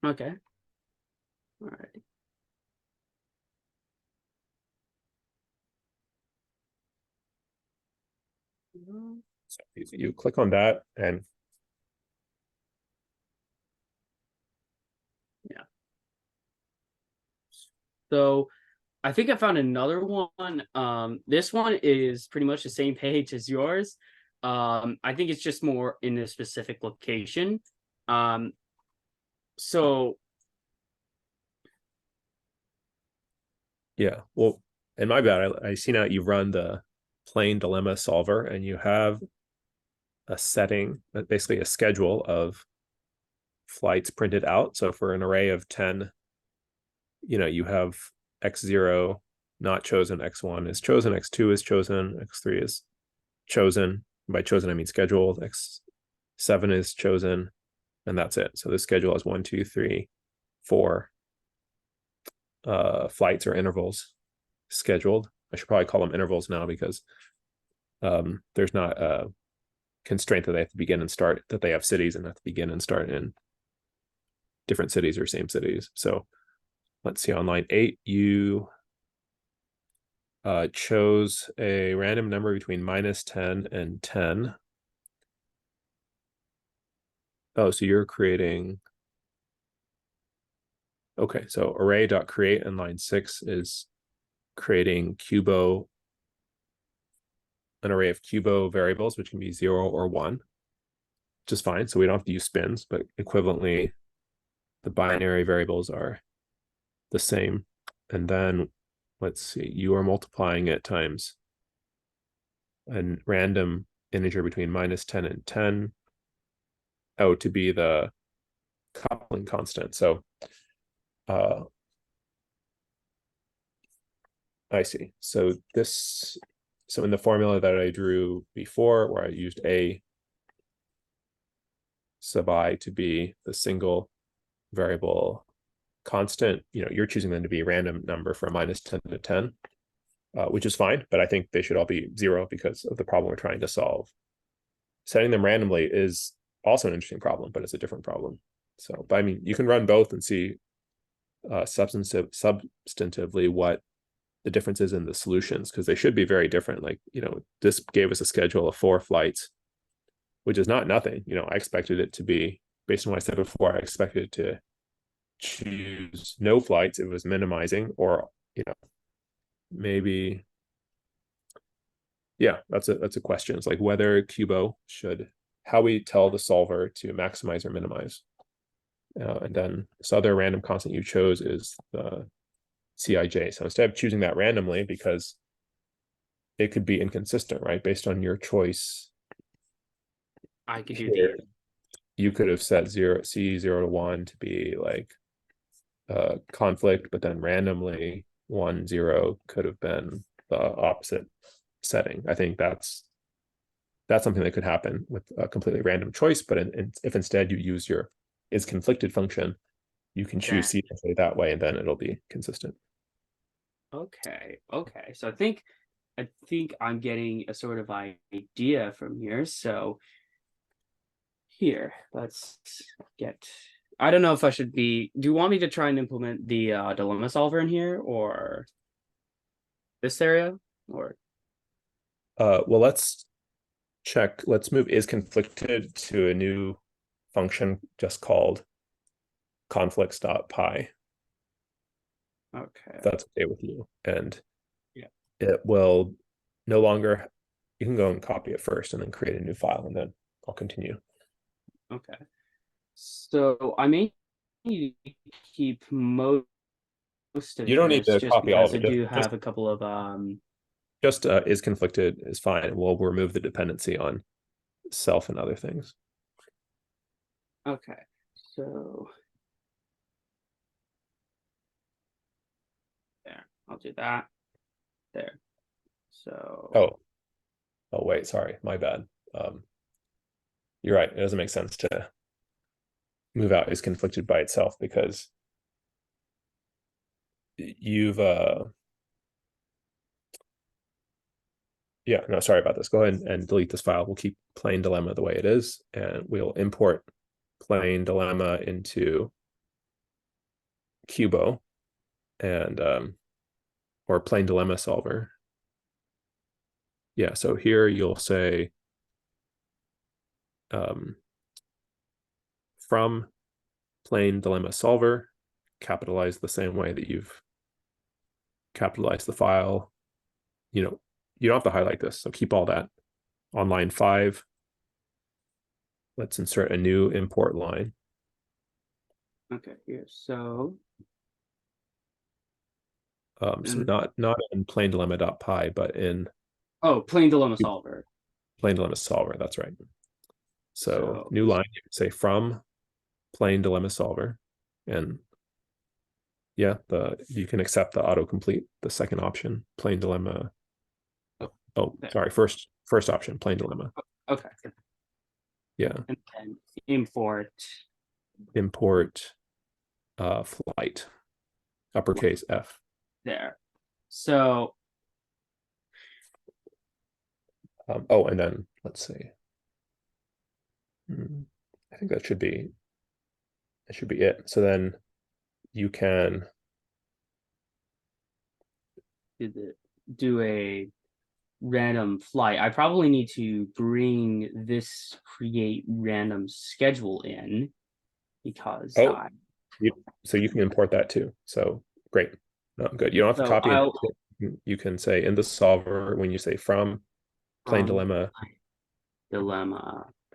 Okay. All right. So you click on that and yeah. So I think I found another one. This one is pretty much the same page as yours. I think it's just more in a specific location. Um, so Yeah. Well, and my bad. I see now you run the plain dilemma solver, and you have a setting, basically a schedule of flights printed out. So for an array of 10, you have x0 not chosen, x1 is chosen, x2 is chosen, x3 is chosen. By chosen, I mean scheduled. X7 is chosen, and that's it. So the schedule has 1, 2, 3, 4 flights or intervals scheduled. I should probably call them intervals now because there's not a constraint that they have to begin and start, that they have cities and have to begin and start in different cities or same cities. So let's see, on line 8, you chose a random number between -10 and 10. Oh, so you're creating. Okay, so array.create in line 6 is creating cubo, an array of cubo variables, which can be 0 or 1, which is fine. So we don't have to use spins, but equivalently, the binary variables are the same. And then let's see, you are multiplying it times a random integer between -10 and 10 out to be the coupling constant. So I see. So in the formula that I drew before, where I used a sub I to be the single variable constant, you're choosing them to be a random number from -10 to 10, which is fine, but I think they should all be 0 because of the problem we're trying to solve. Setting them randomly is also an interesting problem, but it's a different problem. So, but I mean, you can run both and see substantively what the differences in the solutions, because they should be very different. Like, this gave us a schedule of 4 flights, which is not nothing. I expected it to be, based on what I said before, I expected it to choose no flights. It was minimizing, or, maybe, yeah, that's a question. It's like whether Cubo should, how we tell the solver to maximize or minimize. And then this other random constant you chose is the Cij. So instead of choosing that randomly, because it could be inconsistent, right? Based on your choice, I could do here, the you could have set C0 to 1 to be like conflict, but then randomly 1, 0 could have been the opposite setting. I think that's something that could happen with a completely random choice. But if instead you use your is conflicted function, you can choose that. C that way, and then it'll be consistent. Okay. Okay. So I think I'm getting a sort of idea from here. So here, let's get. I don't know if I should be. Do you want me to try and implement the dilemma solver in here or this area or? Well, let's check. Let's move is conflicted to a new function just called conflicts.py. Okay. If that's okay with you. And Yeah. it will no longer, you can go and copy it first and then create a new file, and then I'll continue. Okay. So I may need to keep most of You don't need this to just copy all because of I it. do Just have a couple of is conflicted is fine. We'll remove the dependency on self and other things. Okay. So there. I'll do that. There. So Oh, wait, sorry, my bad. You're right. It doesn't make sense to move out is conflicted by itself, because you've yeah, no, sorry about this. Go ahead and delete this file. We'll keep plain dilemma the way it is, and we'll import plain dilemma into Cubo, and or plain dilemma solver. Yeah, so here you'll say from plain dilemma solver, capitalize the same way that you've capitalize the file. You know, you don't have to highlight this, so keep all that. On line 5, let's insert a new import line. Okay, here. So So not in plain dilemma.py, but in plain dilemma solver. plain dilemma solver. That's right. So So new line, you can say from plain dilemma solver, and yeah, you can accept the autocomplete, the second option, plain dilemma. Oh, there. sorry, first option, plain dilemma. Okay. Yeah. And then import flight, uppercase F. there. So and then let's see. I think that should be it. So then you can do a random flight. I probably need to bring this create random schedule in because so you can import that too. So great. Good. You don't have to copy it. You can say in the solver when you say from plain dilemma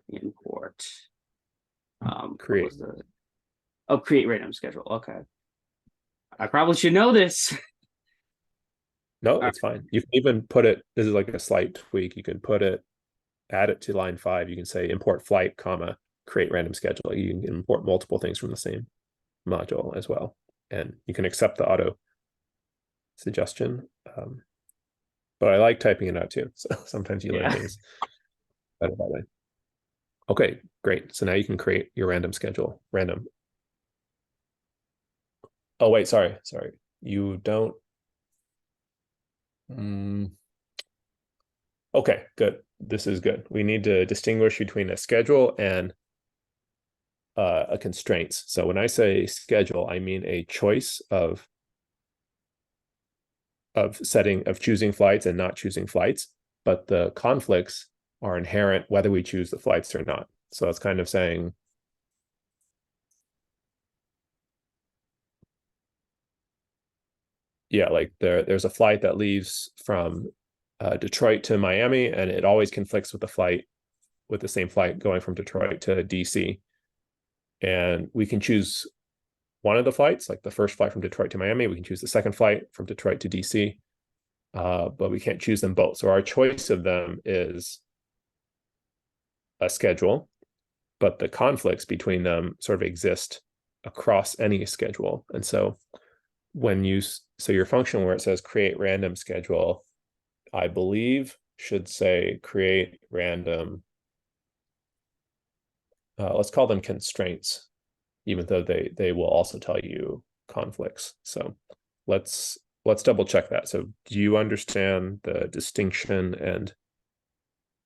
import create. Create random schedule. Okay. I probably should know this. No, it's fine. You can even put it, this is like a slight tweak. You can add it to line 5. You can say import flight, comma, create random schedule. You can import multiple things from the same module as well. And you can accept the auto suggestion. But I like typing it out too. So sometimes you learn things better that way. Okay, great. So now you can create your random schedule. Random. Oh, wait, sorry. You don't. Okay, good. This is good. We need to distinguish between a schedule and a constraints. So when I say schedule, I mean a choice of choosing flights and not choosing flights, but the conflicts are inherent whether we choose the flights or not. So it's kind of saying, yeah, like there's a flight that leaves from Detroit to Miami, and it always conflicts with the same flight going from Detroit to DC. And we can choose one of the flights, like the first flight from Detroit to Miami. We can choose the second flight from Detroit to DC, but we can't choose them both. So our choice of them is a schedule, but the conflicts between them sort of exist across any schedule. And so your function where it says create random schedule, I believe should say create random, let's call them constraints, even though they will also tell you conflicts. So let's double check that. So do you understand the distinction, and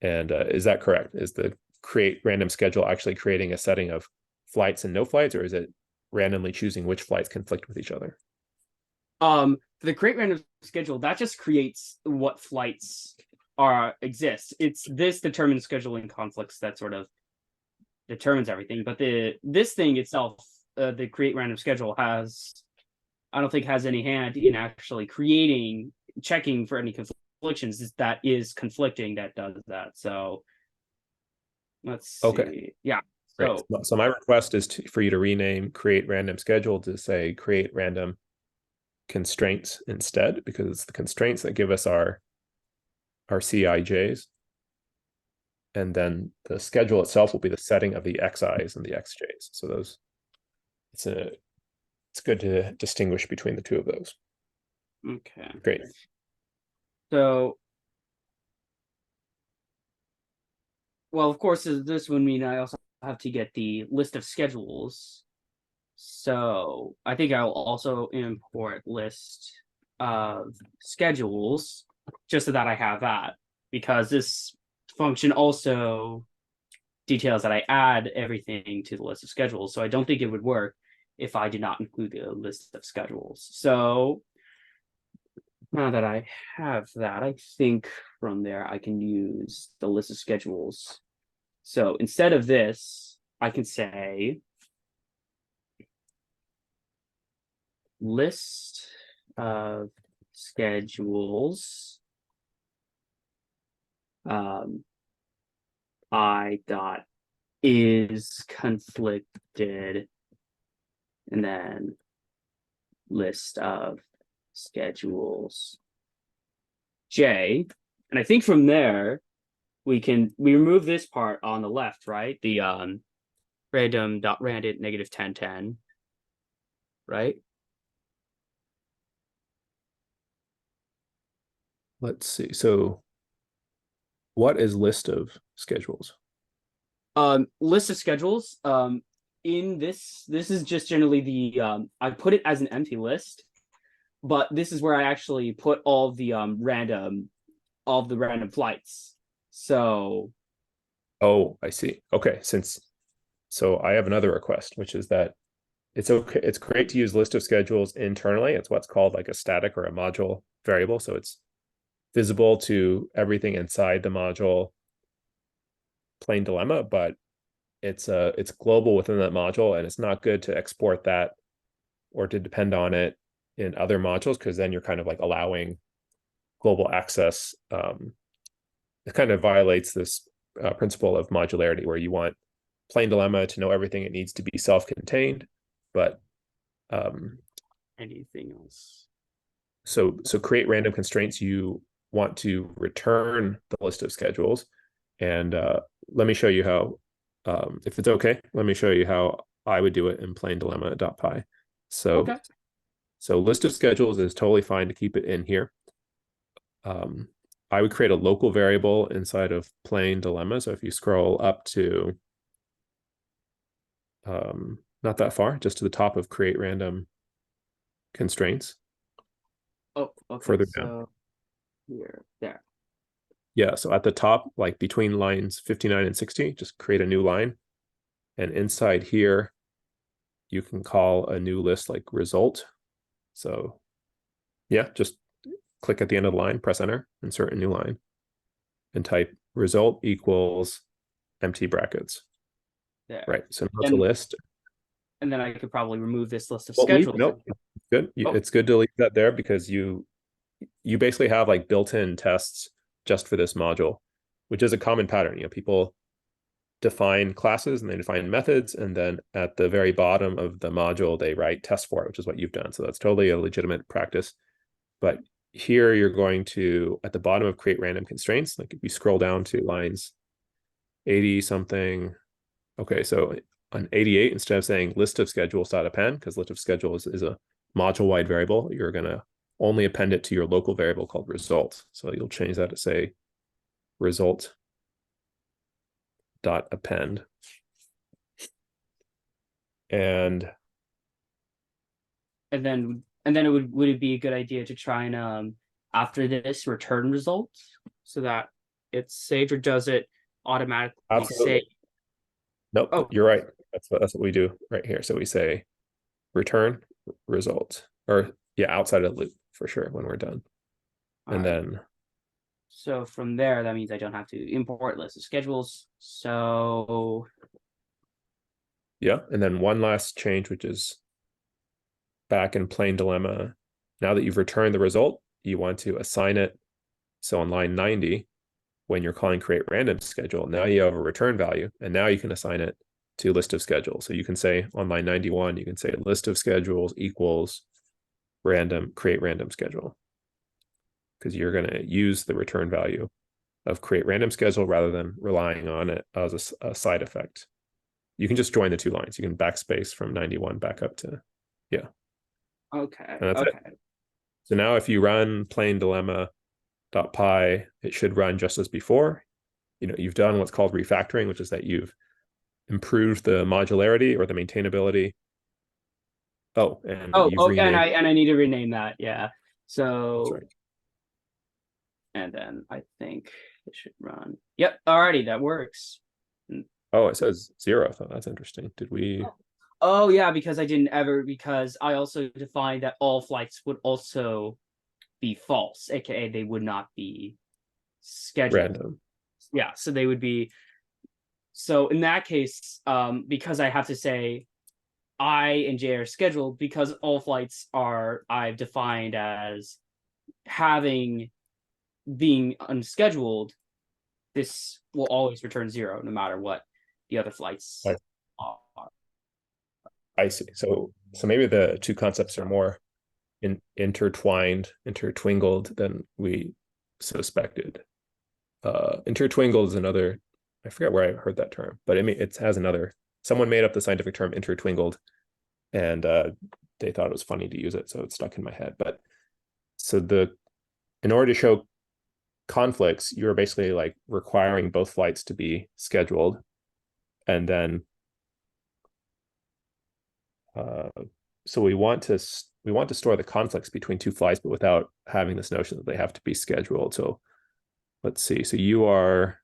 is that correct? Is the create random schedule actually creating a setting of flights and no flights, or is it randomly choosing which flights conflict with each other? The create random schedule, that just creates what flights exist. It's this determined scheduling conflicts that sort of determines everything. But this thing itself, the create random schedule I don't think has any hand in actually checking for any conflictions that is conflicting that does that. So let's see. Okay. Yeah. So my request is for you to rename create random schedule to say create random constraints instead, because it's the constraints that give us our CIJs. And then the schedule itself will be the setting of the XIs and the XJs. So it's good to distinguish between the two of those. Okay. Great. So, well, of course, this would mean I also have to get the list of schedules. So I think I'll also import list of schedules just so that I have that, because this function also details that I add everything to the list of schedules. So I don't think it would work if I did not include the list of schedules. So now that I have that, I think from there I can use the list of schedules. So instead of this, I can say list of schedules I dot is conflicted, and then list of schedules J. And I think from there we remove this part on the left, right? The random dot random negative 1010, right? Let's see. So what is list of schedules? List of schedules. In this is just generally the I put it as an empty list, but this is where I actually put all the random flights. So Oh, I see. Okay, so I have another request, which is that it's okay. It's great to use list of schedules internally. It's what's called like a static or a module variable. So it's visible to everything inside the module plain dilemma, but it's global within that module, and it's not good to export that or to depend on it in other modules, because then you're kind of like allowing global access. It kind of violates this principle of modularity, where you want plain dilemma to know everything it needs to be self-contained, but anything else? so create random constraints, you want to return the list of schedules, and let me show you how. If it's okay, let me show you how I would do it in plain dilemma.py. So Okay. so list of schedules is totally fine to keep it in here. I would create a local variable inside of plain dilemma. So if you scroll up to not that far, just to the top of create random constraints. Oh, okay. Further down. So here, there. Yeah, so at the top, like between lines 59 and 60, just create a new line. And inside here, you can call a new list like result. So yeah, just click at the end of the line, press enter, insert a new line, and type result equals empty brackets. There. Right, so now it's a list. And then I could probably remove this list of Well, schedules. nope, good. It's good to leave that there, because you basically have like built-in tests just for this module, which is a common pattern. People define classes and they define methods, and then at the very bottom of the module they write tests for it, which is what you've done. So that's totally a legitimate practice. But here you're going to, at the bottom of create random constraints, like if you scroll down to lines 80 something, okay, so on 88, instead of saying list of schedules.append, because list of schedules is a module-wide variable, you're going to only append it to your local variable called result. So you'll change that to say result dot append. And then it would it be a good idea to try and after this return results so that it's saved, or does it automatically absolutely save? nope, Oh, you're right. That's what we do right here. So we say return result, or yeah, outside of the loop for sure when we're done. And then so from there, that means I don't have to import list of schedules. So yeah, and then one last change, which is back in plain dilemma. Now that you've returned the result, you want to assign it. So on line 90, when you're calling create random schedule, now you have a return value, and now you can assign it to list of schedules. So you can say on line 91, you can say list of schedules equals random create random schedule, because you're going to use the return value of create random schedule rather than relying on it as a side effect. You can just join the two lines. You can backspace from 91 back up to, yeah. okay, And that's okay. it. So now if you run plain dilemma.py, it should run just as before. You've done what's called refactoring, which is that you've improved the modularity or the maintainability. Oh, and you've And renamed. I need to rename that. Yeah. So That's right. and then I think it should run. Yep. Alrighty, that works. Oh, it says 0. I thought that's interesting. Did we? Oh yeah, because I also defined that all flights would also be false, aka they would not be scheduled. Random. Yeah, so they would be. So in that case, because I have to say I and J are scheduled, because all flights are I've defined as having being unscheduled, this will always return 0 no matter what the other flights I, are. I see. So maybe the two concepts are more intertwined than we suspected. Intertwingled is another, I forget where I heard that term, but it has another, someone made up the scientific term intertwingled, and they thought it was funny to use it, so it stuck in my head. But so in order to show conflicts, you're basically like requiring both flights to be scheduled, and then so we want to store the conflicts between two flights, but without having this notion that they have to be scheduled. So let's see. So you are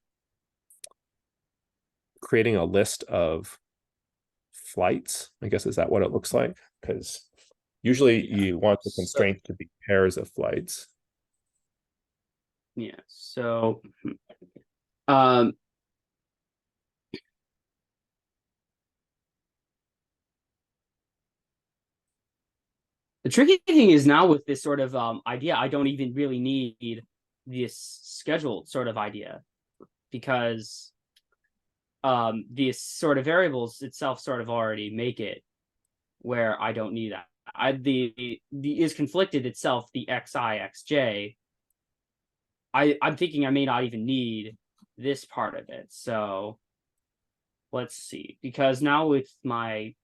creating a list of flights, I guess. Is that what it looks like? Because usually you want the constraint to be pairs of flights. Yeah. So, um, the tricky thing is now with this sort of idea, I don't even really need this scheduled sort of idea, because these sort of variables itself sort of already make it where I don't need that. The is conflicted itself, the xi xj. I'm thinking I may not even need this part of it. So let's see, because now with my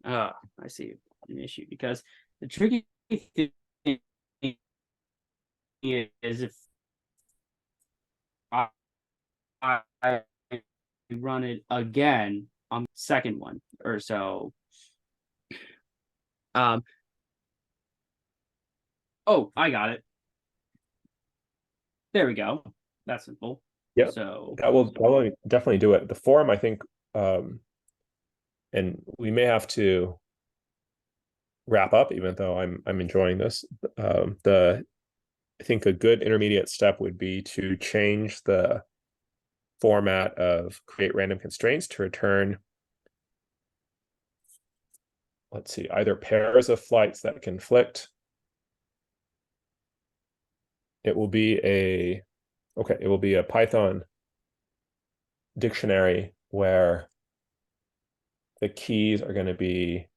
I see an issue, because the tricky thing is if I, I run it again on the second one or so. Um, oh, I got it. There we go. That's simple. Yeah, So that will definitely do it. The form, I think, and we may have to wrap up, even though I'm enjoying this. I think a good intermediate step would be to change the format of create random constraints to return, let's see, either pairs of flights that conflict. It will be a Python dictionary where the keys are going to be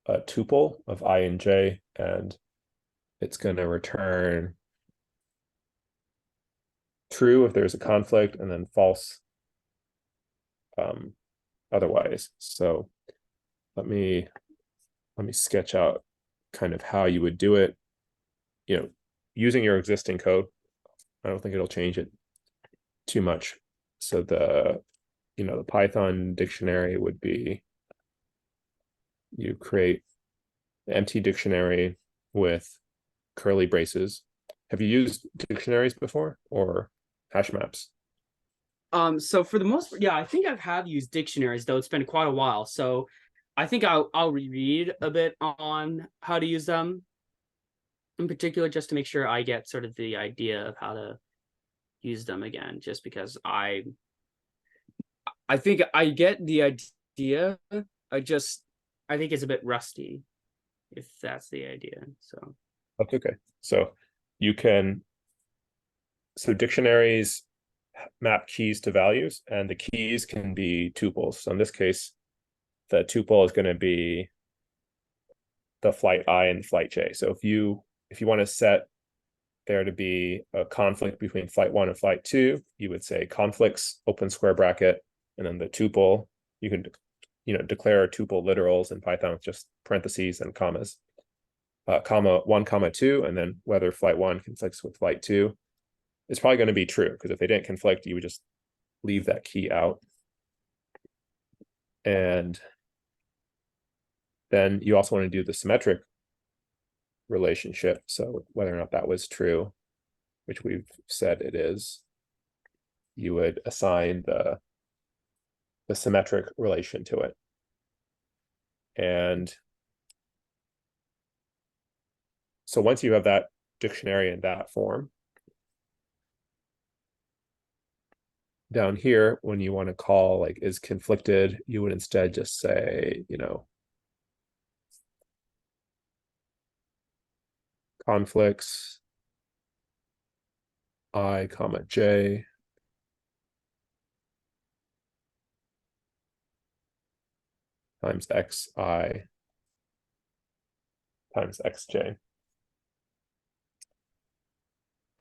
a tuple of I and j, and it's going to return true if there's a conflict, and then false otherwise. So let me sketch out kind of how you would do it, using your existing code. I don't think it'll change it too much. So the Python dictionary would be, you create an empty dictionary with curly braces. Have you used dictionaries before, or hash maps? so for the most part, yeah, I think I have used dictionaries, though it's been quite a while. So I think I'll reread a bit on how to use them in particular, just to make sure I get sort of the idea of how to use them again, just because I think I get the idea. I think it's a bit rusty, if that's the idea. So That's okay. So you can, dictionaries map keys to values, and the keys can be tuples. So in this case, the tuple is going to be the flight I and flight j. So if you want to set there to be a conflict between flight 1 and flight 2, you would say conflicts open square bracket, and then the tuple, you can declare tuple literals in Python with just parentheses and commas, comma 1, comma 2, and then whether flight 1 conflicts with flight 2. It's probably going to be true, because if they didn't conflict, you would just leave that key out. And then you also want to do the symmetric relationship. So whether or not that was true, which we've said it is, you would assign the symmetric relation to it. And so once you have that dictionary in that form, down here, when you want to call like is conflicted, you would instead just say, conflicts I comma j times xi times xj.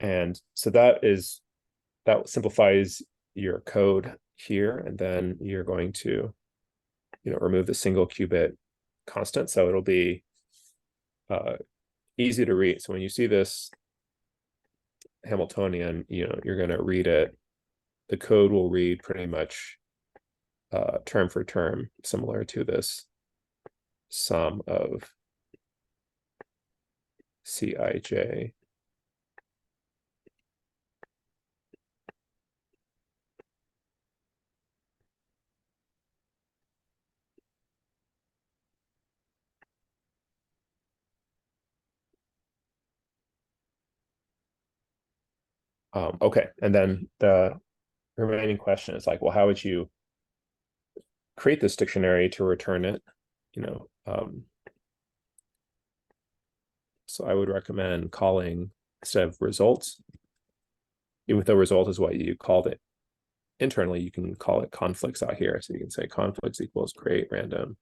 And so that simplifies your code here, and then you're going to, remove the single qubit constant, so it'll be easy to read. So when you see this Hamiltonian, you're going to read it. The code will read pretty much term for term, similar to this sum of Cij. Okay, and then the remaining question is like, well, how would you create this dictionary to return it? So I would recommend calling, instead of results, even though result is what you called it internally, you can call it conflicts out here. So you can say conflicts equals create random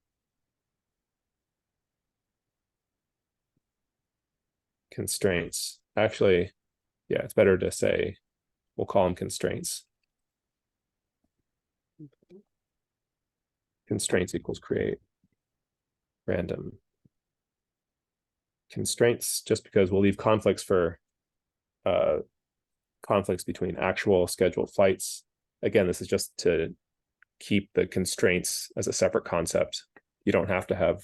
constraints. Actually, yeah, it's better to say, we'll call them constraints. Constraints equals create random constraints, just because we'll leave conflicts for conflicts between actual scheduled flights. Again, this is just to keep the constraints as a separate concept. You don't have to have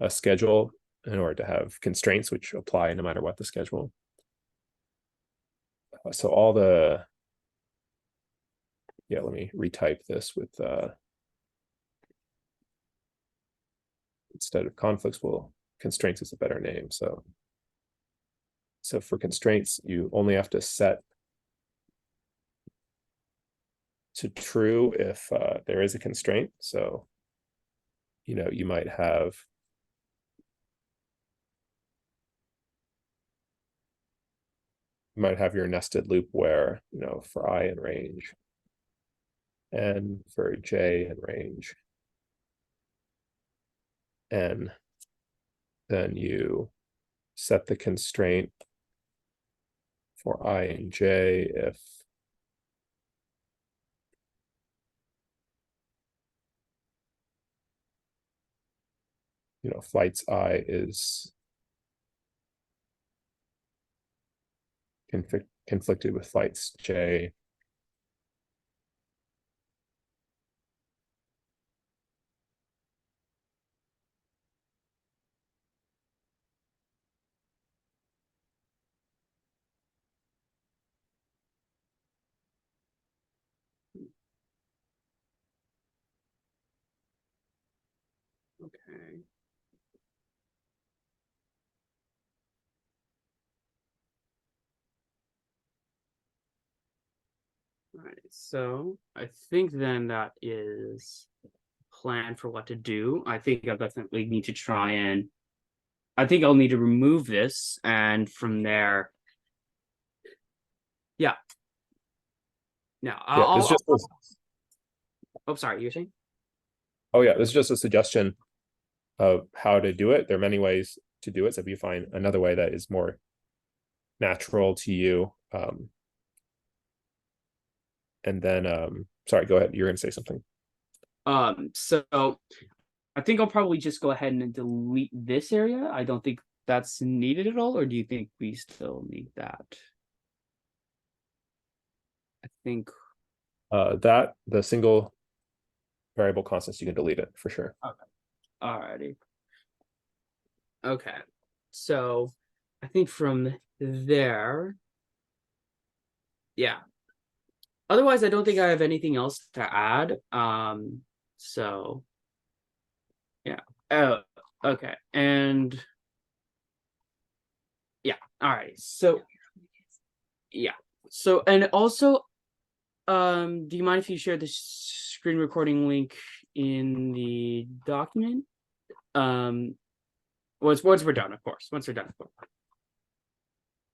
a schedule in order to have constraints, which apply no matter what the schedule. So all the, let me retype this with, instead of conflicts, constraints is a better name. So for constraints, you only have to set to true if there is a constraint. So, you might have your nested loop where, for I in range and for j in range, and then you set the constraint for I and j if flights I is conflicted with flights j. Okay. All right. So I think then that is plan for what to do. I think I definitely need to try and I think I'll need to remove this, and from there, yeah. Now Yeah, this is just oh, sorry, you're saying? this is just a suggestion of how to do it. There are many ways to do it. So if you find another way that is more natural to you, and then sorry, go ahead. You're going to say something. So I think I'll probably just go ahead and delete this area. I don't think that's needed at all, or do you think we still need that? I think That the single variable constants, you can delete it for sure. okay. Alrighty. Okay. So I think from there, yeah. Otherwise, I don't think I have anything else to add. So yeah. Oh, okay. And yeah. All right. So yeah. So and also, do you mind if you share the screen recording link in the document? Once we're done, of course. Once we're done, of course.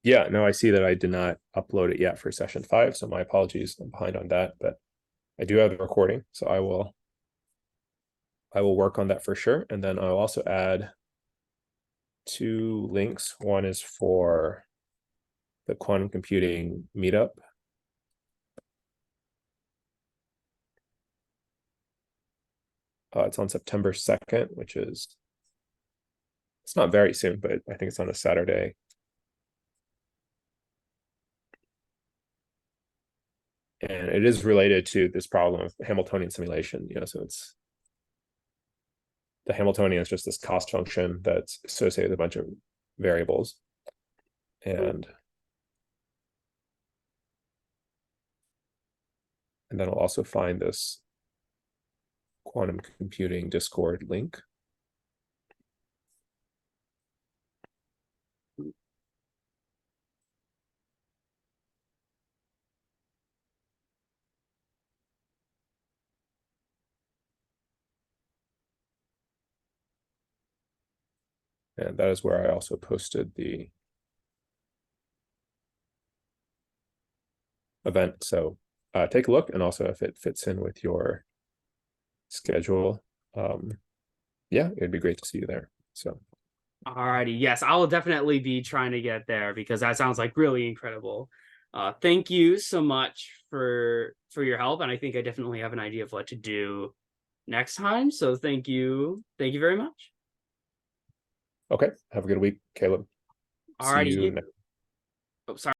Yeah, no, I see that I did not upload it yet for session 5, so my apologies. I'm behind on that, but I do have the recording, so I will work on that for sure. And then I'll also add 2 links. One is for the quantum computing meetup. It's on September 2nd, which is, it's not very soon, but I think it's on a Saturday. And it is related to this problem of Hamiltonian simulation, so it's, the Hamiltonian is just this cost function that's associated with a bunch of variables. And then I'll also find this quantum computing Discord link. And that is where I also posted the event. So take a look, and also if it fits in with your schedule, yeah, it'd be great to see you there. So Alrighty, yes, I will definitely be trying to get there because that sounds like really incredible. Thank you so much for your help, and I think I definitely have an idea of what to do next time. So thank you very much. okay, have a good week, Caleb. See you Alrighty, next. oh sorry.